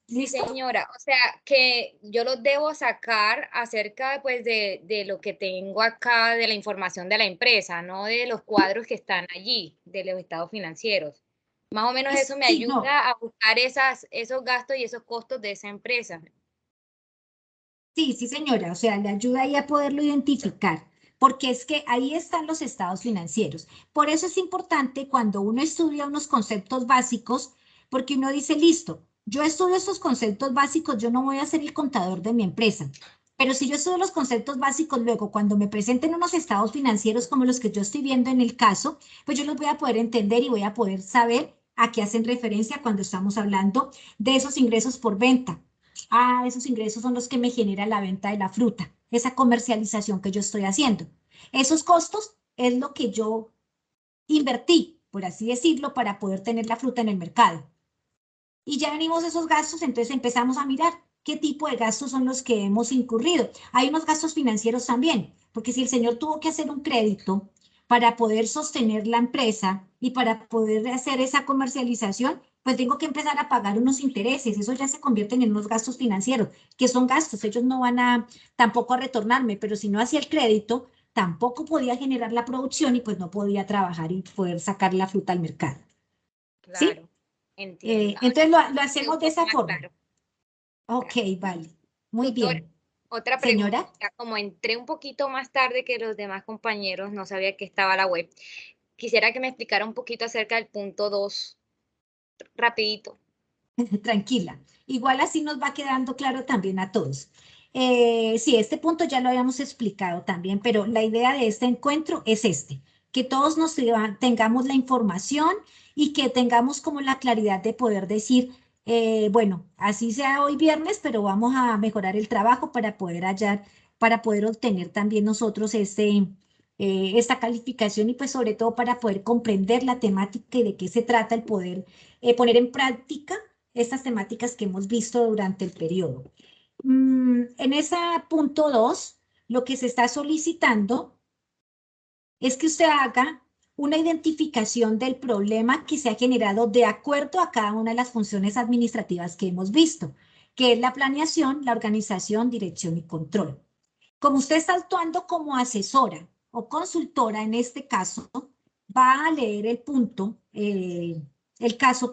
Sí,
¿Listo?
señora. O sea, que yo los debo sacar acerca pues, de lo que tengo acá, de la información de la empresa, no de los cuadros que están allí, de los estados financieros. Más o menos eso me
Sí, no.
ayuda a buscar esos gastos y esos costos de esa empresa.
Sí, sí, señora. O sea, le ayuda ahí a poderlo identificar, porque es que ahí están los estados financieros. Por eso es importante cuando uno estudia unos conceptos básicos, porque uno dice, listo, yo estudio estos conceptos básicos, yo no voy a ser el contador de mi empresa. Pero si yo estudio los conceptos básicos, luego cuando me presenten unos estados financieros como los que yo estoy viendo en el caso, pues yo los voy a poder entender y voy a poder saber a qué hacen referencia cuando estamos hablando de esos ingresos por venta. Esos ingresos son los que me genera la venta de la fruta, esa comercialización que yo estoy haciendo. Esos costos es lo que yo invertí, por así decirlo, para poder tener la fruta en el mercado. Y ya venimos esos gastos, entonces empezamos a mirar qué tipo de gastos son los que hemos incurrido. Hay unos gastos financieros también, porque si el señor tuvo que hacer un crédito para poder sostener la empresa y para poder hacer esa comercialización, pues tengo que empezar a pagar unos intereses. Eso ya se convierten en unos gastos financieros, que son gastos. Ellos no van tampoco a retornarme, pero si no hacía el crédito, tampoco podía generar la producción y pues no podía trabajar y poder sacar la fruta al mercado. ¿Sí?
Claro, entiendo. Ahora
Entonces
sí
lo
me quedó
hacemos
un
de
poco
esa
más
forma.
claro.
Ok,
Gracias.
vale. Muy
Doctor,
bien.
otra
Señora,
pregunta. Como entré un poquito más tarde que los demás compañeros, no sabía que estaba la web. Quisiera que me explicara un poquito acerca del punto 2, rapidito.
tranquila. Igual así nos va quedando claro también a todos. Sí, este punto ya lo habíamos explicado también, pero la idea de este encuentro es que todos tengamos la información y que tengamos como la claridad de poder decir, bueno, así sea hoy viernes, pero vamos a mejorar el trabajo para poder para poder obtener también nosotros esta calificación y pues sobre todo para poder comprender la temática y de qué se trata el poder poner en práctica estas temáticas que hemos visto durante el periodo. En ese punto 2, lo que se está solicitando es que usted haga una identificación del problema que se ha generado de acuerdo a cada una de las funciones administrativas que hemos visto, que es la planeación, la organización, dirección y control. Como usted está actuando como asesora o consultora en este caso, va a leer el caso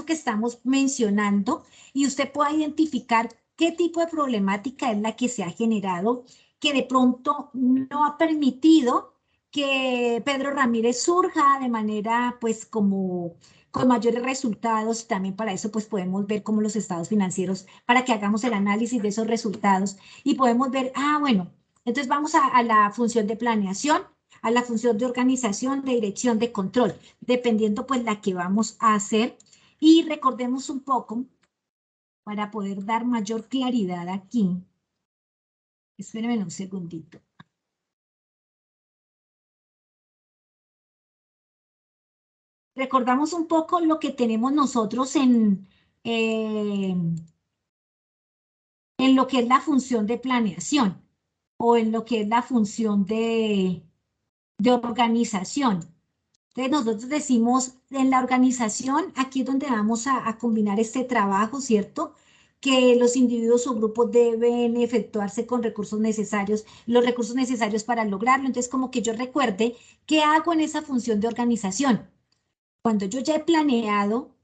que estamos mencionando y usted pueda identificar qué tipo de problemática es la que se ha generado, que de pronto no ha permitido que Pedro Ramírez surja de manera, pues, como con mayores resultados. También para eso pues podemos ver como los estados financieros, para que hagamos el análisis de esos resultados y podemos ver, bueno, entonces vamos a la función de planeación, a la función de organización, de dirección, de control, dependiendo pues la que vamos a hacer. Y recordemos un poco, para poder dar mayor claridad aquí. Espérenme un segundito. Recordamos un poco lo que tenemos nosotros en lo que es la función de planeación o en lo que es la función de organización. Entonces nosotros decimos en la organización, aquí es donde vamos a combinar este trabajo, ¿cierto? Que los individuos o grupos deben efectuarse con recursos necesarios, los recursos necesarios para lograrlo. Entonces, como que yo recuerde, ¿qué hago en esa función de organización? Cuando yo ya he planeado,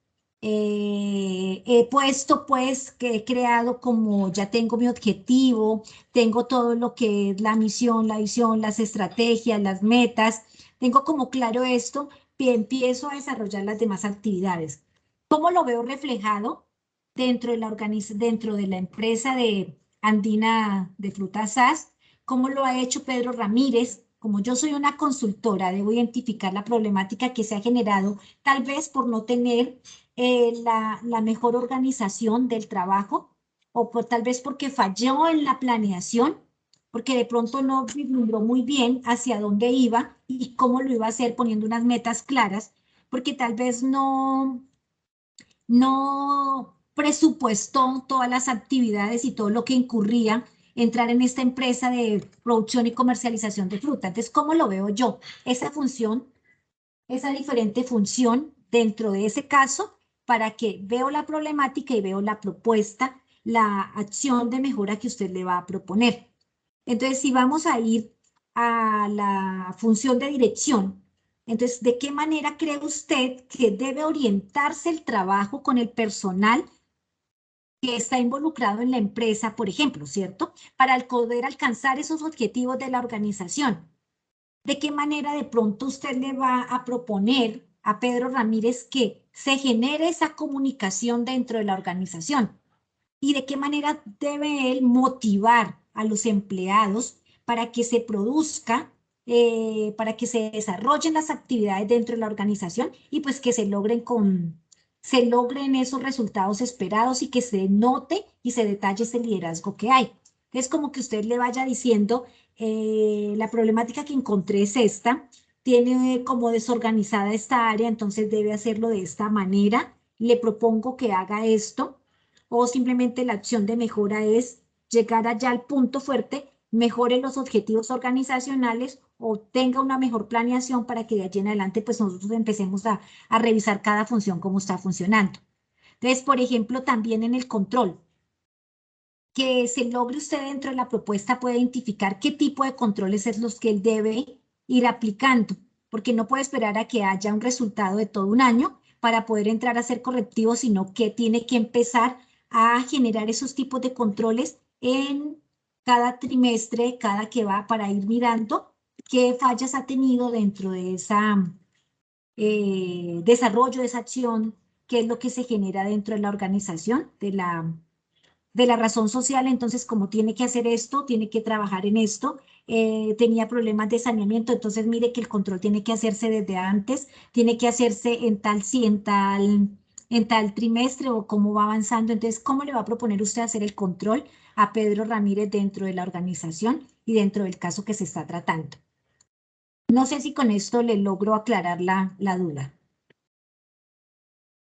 he puesto pues que he creado como ya tengo mi objetivo, tengo todo lo que es la misión, la visión, las estrategias, las metas, tengo como claro esto, y empiezo a desarrollar las demás actividades. ¿Cómo lo veo reflejado dentro de dentro de la empresa de Andina de Frutas SAS? ¿Cómo lo ha hecho Pedro Ramírez? Como yo soy una consultora, debo identificar la problemática que se ha generado, tal vez por no tener la mejor organización del trabajo, o tal vez porque falló en la planeación, porque de pronto no vislumbró muy bien hacia dónde iba y cómo lo iba a hacer poniendo unas metas claras, porque tal vez no presupuestó todas las actividades y todo lo que incurría entrar en esta empresa de producción y comercialización de fruta. Entonces, ¿cómo lo veo yo? Esa función, esa diferente función dentro de ese caso, para que veo la problemática y veo la propuesta, la acción de mejora que usted le va a proponer. Entonces, si vamos a ir a la función de dirección, entonces, ¿de qué manera cree usted que debe orientarse el trabajo con el personal que está involucrado en la empresa, por ejemplo, ¿cierto? Para poder alcanzar esos objetivos de la organización. ¿De qué manera de pronto usted le va a proponer a Pedro Ramírez que se genere esa comunicación dentro de la organización? ¿Y de qué manera debe él motivar a los empleados para que se produzca, para que se desarrollen las actividades dentro de la organización y pues que se logren esos resultados esperados y que se note y se detalle ese liderazgo que hay? Es como que usted le vaya diciendo, la problemática que encontré es esta, tiene como desorganizada esta área, entonces debe hacerlo de esta manera, le propongo que haga esto, o simplemente la acción de mejora es llegar allá al punto fuerte, mejore los objetivos organizacionales o tenga una mejor planeación para que de allí en adelante pues nosotros empecemos a revisar cada función cómo está funcionando. Entonces, por ejemplo, también en el control, que se logre usted dentro de la propuesta puede identificar qué tipo de controles es los que él debe ir aplicando, porque no puede esperar a que haya un resultado de todo un año para poder entrar a hacer correctivos, sino que tiene que empezar a generar esos tipos de controles en cada trimestre, cada que va, para ir mirando qué fallas ha tenido dentro de esa desarrollo de esa acción, qué es lo que se genera dentro de la organización, de la razón social. Entonces, como tiene que hacer esto, tiene que trabajar en esto, tenía problemas de saneamiento, entonces mire que el control tiene que hacerse desde antes, tiene que hacerse en tal, sí, en tal trimestre o cómo va avanzando. Entonces, ¿cómo le va a proponer usted hacer el control a Pedro Ramírez dentro de la organización y dentro del caso que se está tratando? No sé si con esto le logro aclarar la duda.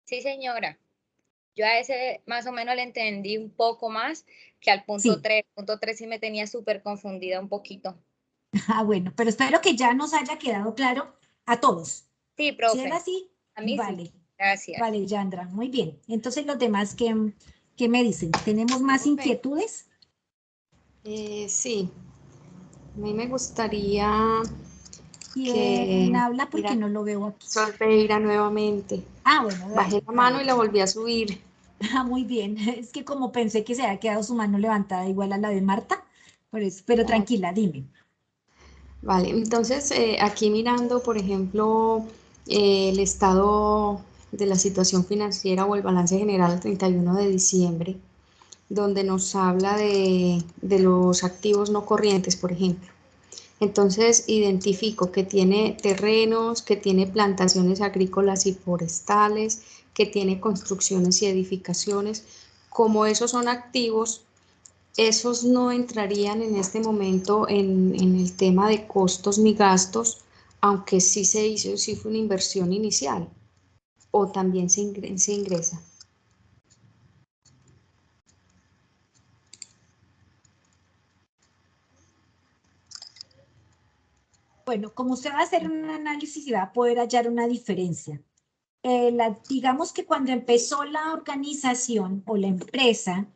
Sí, señora. Yo a ese más o menos le entendí un poco más que al punto
Sí.
3. El punto 3 sí me tenía súper confundida un poquito.
Bueno, pero espero que ya nos haya quedado claro a todos.
Sí,
¿Sí es
profe.
así?
A mí sí.
Vale,
Gracias.
vale, Yandra, muy bien. Entonces los demás, ¿qué me dicen? ¿Tenemos más
Profe.
inquietudes?
Sí, a mí me gustaría
¿Quién
que
habla? Porque no lo veo aquí.
Solveira nuevamente.
Bueno,
Bajé
dale,
la mano
dale.
y la volví a subir.
Muy bien. Es que como pensé que se había quedado su mano levantada igual a la de Marta, pero tranquila, dime.
Vale, entonces aquí mirando, por ejemplo, el estado de la situación financiera o el balance general al 31 de diciembre, donde nos habla de los activos no corrientes, por ejemplo. Entonces identifico que tiene terrenos, que tiene plantaciones agrícolas y forestales, que tiene construcciones y edificaciones. Como esos son activos, esos no entrarían en este momento en el tema de costos ni gastos, aunque sí fue una inversión inicial, o también se ingresa.
Bueno, como usted va a hacer un análisis y va a poder hallar una diferencia. Digamos que cuando empezó la organización o la empresa,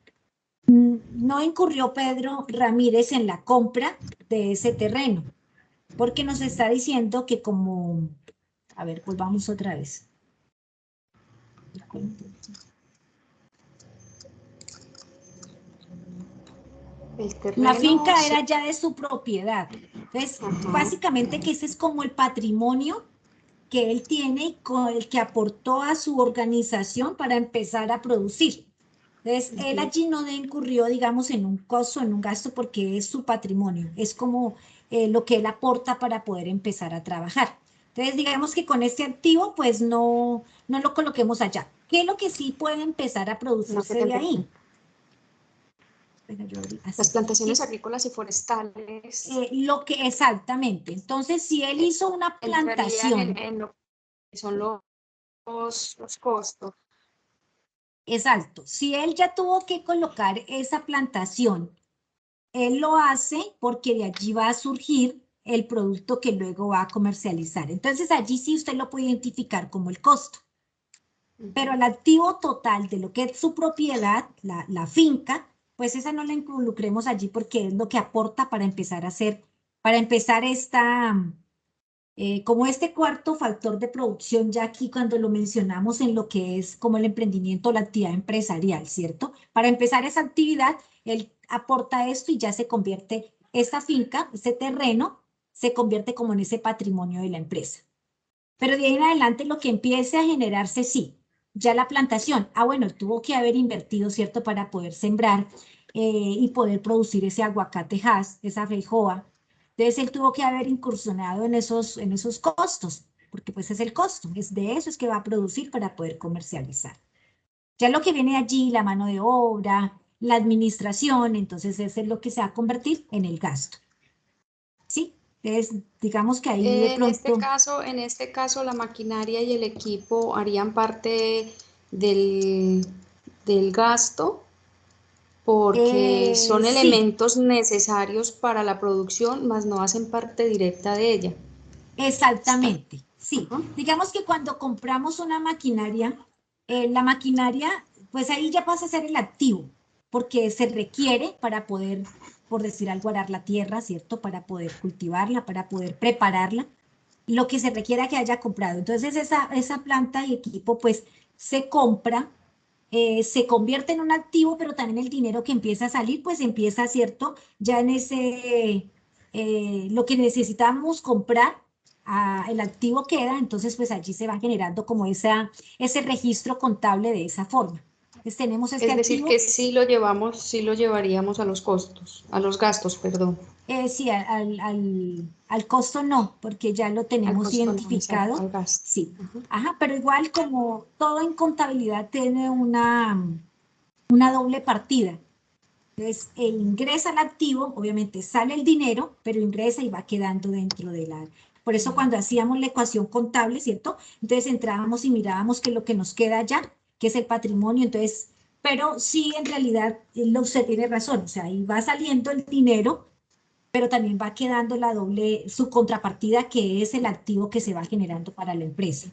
no incurrió Pedro Ramírez en la compra de ese terreno, porque nos está diciendo que como, a ver, pues vamos otra vez. La finca era ya de su propiedad. Entonces, básicamente que ese es como el patrimonio que él tiene con el que aportó a su organización para empezar a producir. Entonces, él allí no incurrió, digamos, en un costo, en un gasto, porque es su patrimonio, es como lo que él aporta para poder empezar a trabajar. Entonces, digamos que con este activo, pues no lo coloquemos allá. ¿Qué es lo que sí puede empezar a producirse de ahí?
Las plantaciones agrícolas y forestales.
Lo que exactamente. Entonces, si él hizo una plantación.
En lo que son los costos.
Exacto. Si él ya tuvo que colocar esa plantación, él lo hace porque de allí va a surgir el producto que luego va a comercializar. Entonces, allí sí usted lo puede identificar como el costo. Pero el activo total de lo que es su propiedad, la finca, pues esa no la involucremos allí porque es lo que aporta para empezar a hacer, para empezar como este cuarto factor de producción, ya aquí cuando lo mencionamos en lo que es como el emprendimiento, la actividad empresarial, ¿cierto? Para empezar esa actividad, él aporta esto y ya se convierte, esta finca, este terreno, se convierte como en ese patrimonio de la empresa. Pero de ahí en adelante lo que empiece a generarse, sí, ya la plantación, bueno, tuvo que haber invertido, ¿cierto? Para poder sembrar y poder producir ese aguacate Hass, esa feijoa. Entonces él tuvo que haber incursionado en esos costos, porque pues es el costo, es de eso es que va a producir para poder comercializar. Ya lo que viene allí, la mano de obra, la administración, entonces eso es lo que se va a convertir en el gasto. ¿Sí? Entonces, digamos que ahí de pronto.
En este caso, la maquinaria y el equipo harían parte del gasto porque son
Sí.
elementos necesarios para la producción, mas no hacen parte directa de ella.
Exactamente, sí. Digamos que cuando compramos una maquinaria, la maquinaria, pues ahí ya pasa a ser el activo, porque se requiere para poder, por decir algo, arar la tierra, ¿cierto? Para poder cultivarla, para poder prepararla, lo que se requiera que haya comprado. Entonces esa planta y equipo, pues se compra, se convierte en un activo, pero también el dinero que empieza a salir, pues empieza, ¿cierto? Ya en lo que necesitamos comprar el activo queda, entonces pues allí se va generando como ese registro contable de esa forma. Entonces tenemos este
Es decir,
activo.
que sí lo llevaríamos a los costos, a los gastos, perdón.
Sí, al costo no, porque ya lo
Al
tenemos
costo no, exacto,
identificado.
al gasto.
Sí, ajá, pero igual como todo en contabilidad tiene una doble partida. Entonces, ingresa el activo, obviamente sale el dinero, pero ingresa y va quedando dentro de la. Por eso cuando hacíamos la ecuación contable, ¿cierto? Entonces entrábamos y mirábamos que lo que nos queda ya, que es el patrimonio, entonces, pero sí, en realidad, usted tiene razón, o sea, ahí va saliendo el dinero, pero también va quedando su contrapartida, que es el activo que se va generando para la empresa.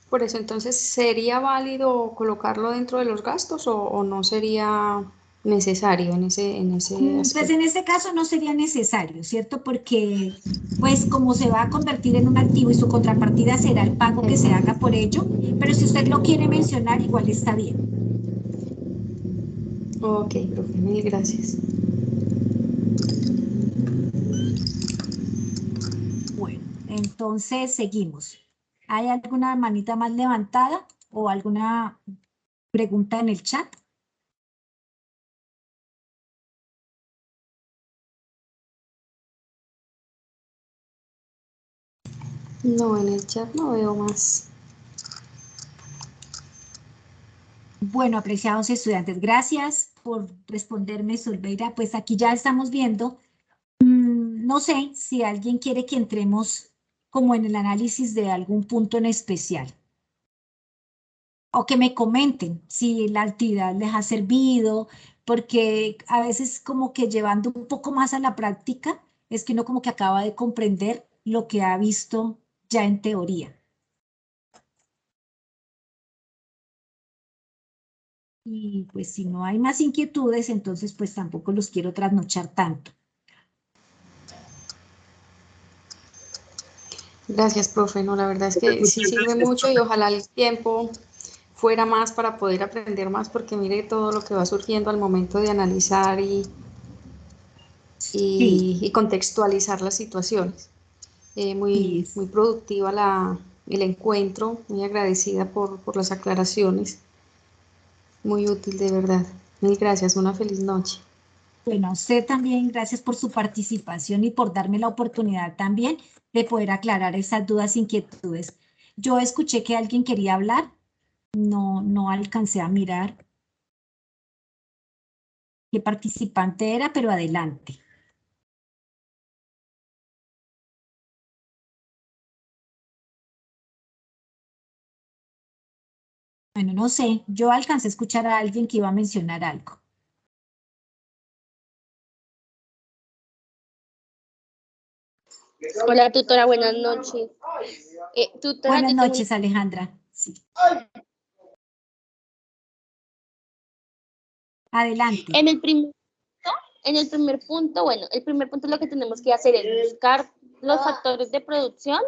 Por eso, entonces, ¿sería válido colocarlo dentro de los gastos o no sería necesario en ese
Pues
aspecto?
en este caso no sería necesario, ¿cierto? Porque, pues como se va a convertir en un activo y su contrapartida será el pago que se haga por ello, pero si usted lo quiere mencionar, igual está bien.
Ok, profe, mil gracias.
Bueno, Entonces, seguimos. ¿Hay alguna manita más levantada o alguna pregunta en el chat?
No, en el chat no veo más.
Bueno, apreciados estudiantes, gracias por responderme, Solveira. Pues aquí ya estamos viendo, no sé si alguien quiere que entremos como en el análisis de algún punto en especial. O que me comenten si la actividad les ha servido, porque a veces como que llevando un poco más a la práctica, es que uno como que acaba de comprender lo que ha visto ya en teoría. Y pues si no hay más inquietudes, entonces pues tampoco los quiero trasnochar tanto.
Gracias, profe. No, la verdad es que sí sirve mucho y ojalá el tiempo fuera más para poder aprender más, porque mire todo lo que va surgiendo al momento de analizar
Sí,
y contextualizar las situaciones.
sí.
Muy productiva el encuentro, muy agradecida por las aclaraciones, muy útil de verdad. Mil gracias, una feliz noche.
Bueno, a usted también, gracias por su participación y por darme la oportunidad también de poder aclarar esas dudas, inquietudes. Yo escuché que alguien quería hablar, no alcancé a mirar qué participante era, pero adelante. Bueno, no sé, yo alcancé a escuchar a alguien que iba a mencionar algo.
Hola, tutora, buenas noches. Tutora,
Buenas
yo tengo
noches, Alejandra. Sí. Adelante.
en el primer punto, bueno, el primer punto lo que tenemos que hacer es buscar los factores de producción,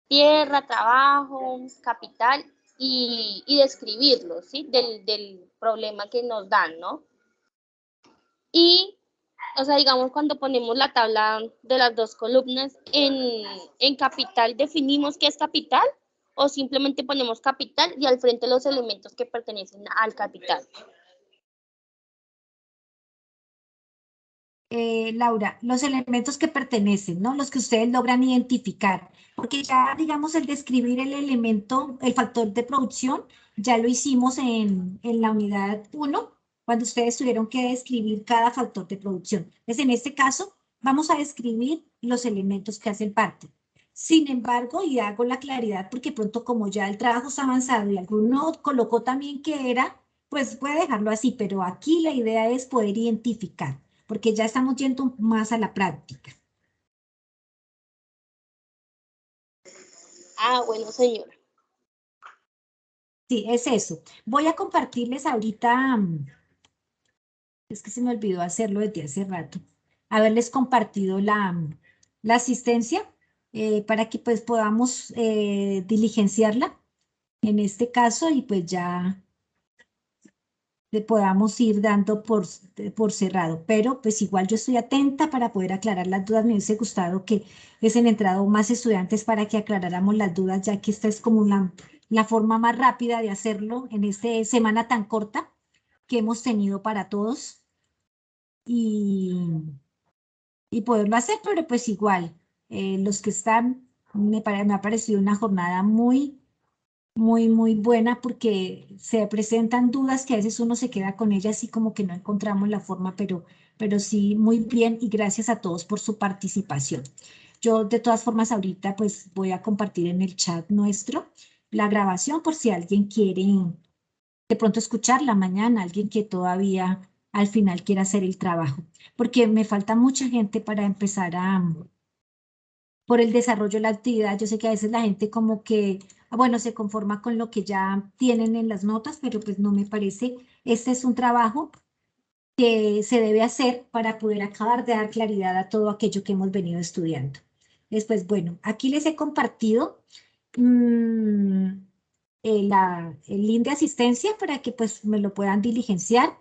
tierra, trabajo, capital y describirlos, ¿sí? Del problema que nos dan, ¿no? Y, o sea, digamos, cuando ponemos la tabla de las dos columnas en capital, ¿definimos qué es capital? ¿O simplemente ponemos capital y al frente los elementos que pertenecen al capital?
Laura, los elementos que pertenecen, ¿no? Los que ustedes logran identificar, porque ya, digamos, el describir el elemento, el factor de producción, ya lo hicimos en la unidad 1, cuando ustedes tuvieron que describir cada factor de producción. Entonces, en este caso, vamos a describir los elementos que hacen parte. Sin embargo, y hago la claridad, porque pronto como ya el trabajo está avanzado y alguno colocó también que era, pues puede dejarlo así, pero aquí la idea es poder identificar porque ya estamos yendo más a la práctica.
Ah, bueno, señora.
Sí, es eso. Voy a compartirles ahorita, es que se me olvidó hacerlo desde hace rato, haberles compartido la asistencia para que pues podamos diligenciarla en este caso y pues ya le podamos ir dando por cerrado, pero pues igual yo estoy atenta para poder aclarar las dudas. Me hubiese gustado que hubiesen entrado más estudiantes para que aclaráramos las dudas, ya que esta es como la forma más rápida de hacerlo en esta semana tan corta que hemos tenido para todos y poderlo hacer, pero pues igual, los que están, me ha parecido una jornada muy buena porque se presentan dudas que a veces uno se queda con ellas así como que no encontramos la forma, pero sí muy bien y gracias a todos por su participación. Yo de todas formas ahorita pues voy a compartir en el chat nuestro la grabación por si alguien quiere de pronto escucharla mañana, alguien que todavía al final quiera hacer el trabajo, porque me falta mucha gente para empezar por el desarrollo de la actividad. Yo sé que a veces la gente como que, bueno, se conforma con lo que ya tienen en las notas, pero pues no me parece. Este es un trabajo que se debe hacer para poder acabar de dar claridad a todo aquello que hemos venido estudiando. Después, bueno, aquí les he compartido mm, el link de asistencia para que pues me lo puedan diligenciar.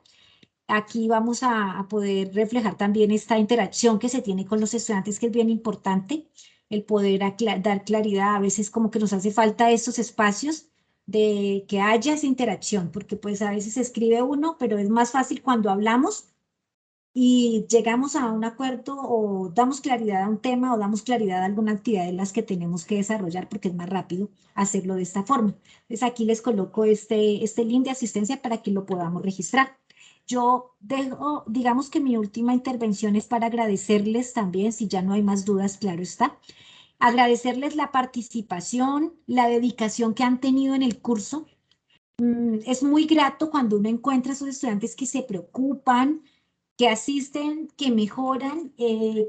Aquí vamos a poder reflejar también esta interacción que se tiene con los estudiantes, que es bien importante. el poder dar claridad. A veces como que nos hace falta estos espacios de que haya esa interacción, porque pues a veces escribe uno, pero es más fácil cuando hablamos y llegamos a un acuerdo o damos claridad a un tema o damos claridad a alguna actividad de las que tenemos que desarrollar, porque es más rápido hacerlo de esta forma. Entonces aquí les coloco este link de asistencia para que lo podamos registrar. Yo dejo, digamos que mi última intervención es para agradecerles también, si ya no hay más dudas, claro está, agradecerles la participación, la dedicación que han tenido en el curso. Es muy grato cuando uno encuentra a esos estudiantes que se preocupan, que asisten, que mejoran,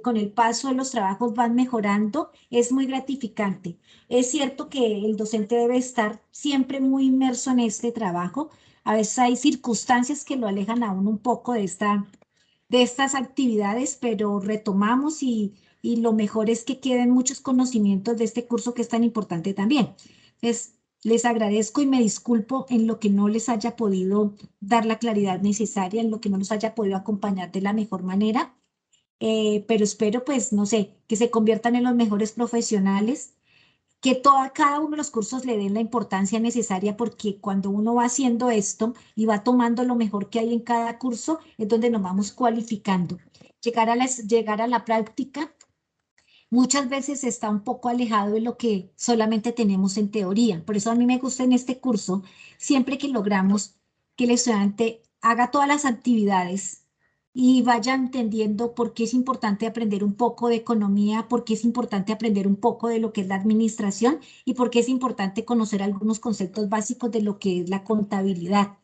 con el paso de los trabajos van mejorando, es muy gratificante. Es cierto que el docente debe estar siempre muy inmerso en este trabajo. A veces hay circunstancias que lo alejan a uno un poco de estas actividades, pero retomamos y lo mejor es que queden muchos conocimientos de este curso que es tan importante también. Entonces, les agradezco y me disculpo en lo que no les haya podido dar la claridad necesaria, en lo que no los haya podido acompañar de la mejor manera, pero espero, pues, no sé, que se conviertan en los mejores profesionales, que cada uno de los cursos le den la importancia necesaria, porque cuando uno va haciendo esto y va tomando lo mejor que hay en cada curso, es donde nos vamos cualificando. Llegar a la práctica muchas veces está un poco alejado de lo que solamente tenemos en teoría. Por eso a mí me gusta en este curso, siempre que logramos que el estudiante haga todas las actividades y vaya entendiendo por qué es importante aprender un poco de economía, por qué es importante aprender un poco de lo que es la administración y por qué es importante conocer algunos conceptos básicos de lo que es la contabilidad,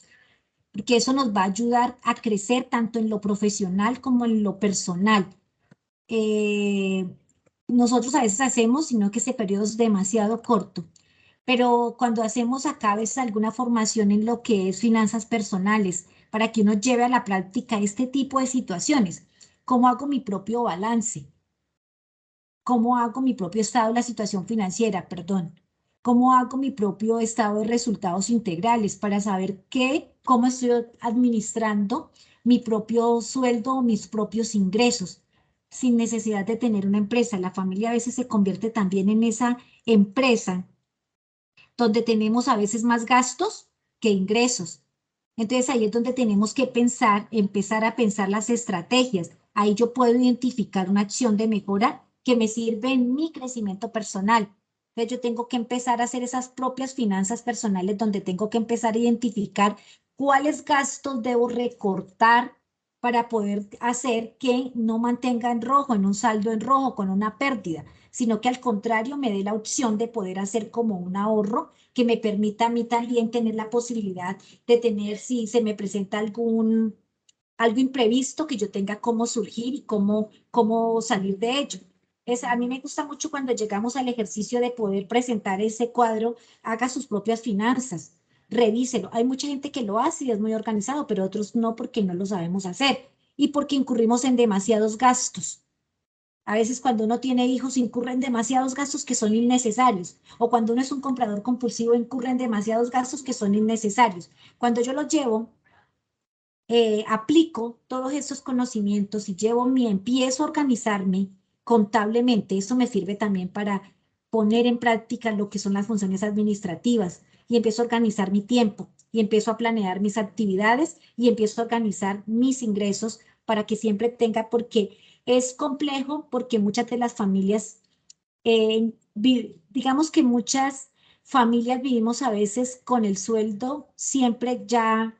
porque eso nos va a ayudar a crecer tanto en lo profesional como en lo personal. eh, Nosotros a veces hacemos, sino que ese periodo es demasiado corto, pero cuando hacemos acá a veces alguna formación en lo que es finanzas personales, para que uno lleve a la práctica este tipo de situaciones, ¿cómo hago mi propio balance? ¿Cómo hago mi propio estado de la situación financiera? Perdón. ¿Cómo hago mi propio estado de resultados integrales para saber cómo estoy administrando mi propio sueldo o mis propios ingresos sin necesidad de tener una empresa? La familia a veces se convierte también en esa empresa donde tenemos a veces más gastos que ingresos. Entonces ahí es donde tenemos que empezar a pensar las estrategias. Ahí yo puedo identificar una acción de mejora que me sirve en mi crecimiento personal. Entonces yo tengo que empezar a hacer esas propias finanzas personales donde tengo que empezar a identificar cuáles gastos debo recortar para poder hacer que no mantenga en rojo, en un saldo en rojo, con una pérdida, sino que al contrario me dé la opción de poder hacer como un ahorro que me permita a mí también tener la posibilidad de tener, si se me presenta algo imprevisto, que yo tenga cómo surgir y cómo salir de ello. A mí me gusta mucho cuando llegamos al ejercicio de poder presentar ese cuadro, haga sus propias finanzas, revíselo. Hay mucha gente que lo hace y es muy organizado, pero otros no, porque no lo sabemos hacer y porque incurrimos en demasiados gastos. A veces cuando uno tiene hijos incurre en demasiados gastos que son innecesarios, o cuando uno es un comprador compulsivo incurre en demasiados gastos que son innecesarios. Cuando yo los llevo, aplico todos estos conocimientos y empiezo a organizarme contablemente, eso me sirve también para poner en práctica lo que son las funciones administrativas, y empiezo a organizar mi tiempo y empiezo a planear mis actividades y empiezo a organizar mis ingresos para que siempre tenga, porque es complejo, porque muchas de las familias, digamos que muchas familias vivimos a veces con el sueldo siempre ya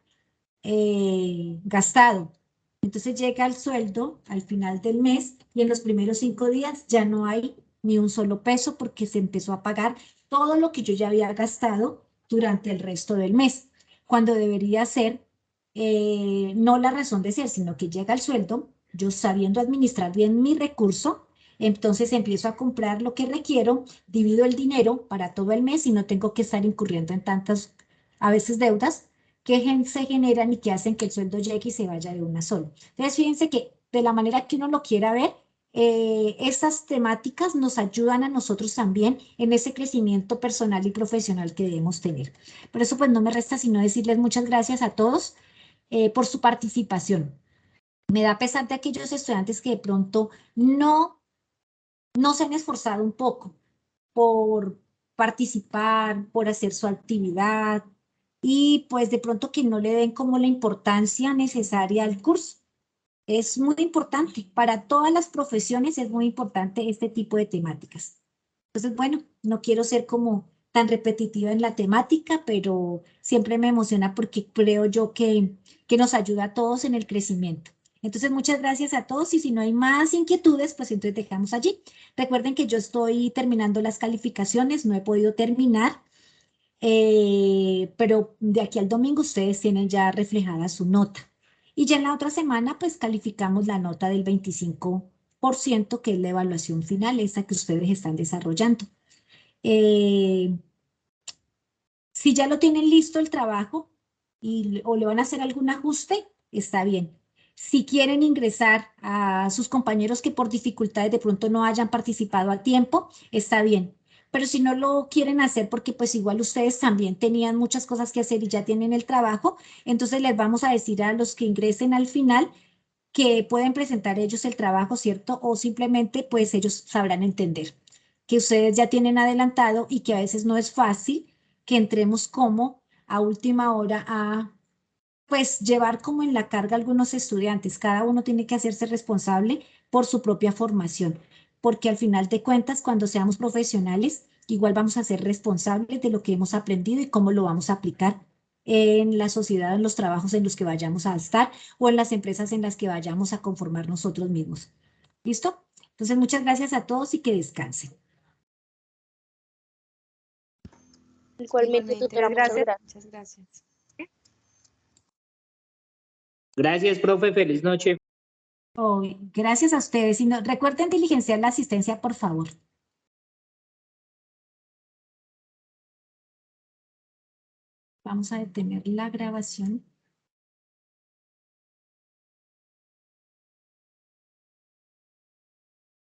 gastado. Entonces llega el sueldo al final del mes y en los primeros 5 días ya no hay ni un solo peso, porque se empezó a pagar todo lo que yo ya había gastado durante el resto del mes, cuando debería ser, no la razón de ser, sino que llega el sueldo, yo sabiendo administrar bien mi recurso, entonces empiezo a comprar lo que requiero, divido el dinero para todo el mes y no tengo que estar incurriendo en tantas, a veces, deudas que se generan y que hacen que el sueldo llegue y se vaya de una sola. Entonces, fíjense que de la manera que uno lo quiera ver, estas temáticas nos ayudan a nosotros también en ese crecimiento personal y profesional que debemos tener. Por eso, pues no me resta sino decirles muchas gracias a todos por su participación. Me da pesar de aquellos estudiantes que de pronto no no se han esforzado un poco por participar, por hacer su actividad y pues de pronto que no le den como la importancia necesaria al curso. Es muy importante, para todas las profesiones es muy importante este tipo de temáticas. Entonces, bueno, no quiero ser como tan repetitiva en la temática, pero siempre me emociona porque creo yo que nos ayuda a todos en el crecimiento. Entonces, muchas gracias a todos y si no hay más inquietudes, pues entonces dejamos allí. Recuerden que yo estoy terminando las calificaciones, no he podido terminar, pero de aquí al domingo ustedes tienen ya reflejada su nota. Y ya en la otra semana, pues calificamos la nota del 25%, que es la evaluación final, esa que ustedes están desarrollando. Si ya lo tienen listo el trabajo o le van a hacer algún ajuste, está bien. Si quieren ingresar a sus compañeros que por dificultades de pronto no hayan participado a tiempo, está bien. Pero si no lo quieren hacer porque pues igual ustedes también tenían muchas cosas que hacer y ya tienen el trabajo, entonces les vamos a decir a los que ingresen al final que pueden presentar ellos el trabajo, ¿cierto? O simplemente pues ellos sabrán entender que ustedes ya tienen adelantado y que a veces no es fácil que entremos como a última hora a pues llevar como en la carga a algunos estudiantes. Cada uno tiene que hacerse responsable por su propia formación, porque al final de cuentas, cuando seamos profesionales, igual vamos a ser responsables de lo que hemos aprendido y cómo lo vamos a aplicar en la sociedad, en los trabajos en los que vayamos a estar o en las empresas en las que vayamos a conformar nosotros mismos. ¿Listo? Entonces, muchas gracias a todos y que descansen.
Igualmente, tutora, muchas gracias.
Muchas gracias.
Gracias, profe. Feliz noche.
Oh, gracias a ustedes. Y recuerden diligenciar la asistencia, por favor. Vamos a detener la grabación.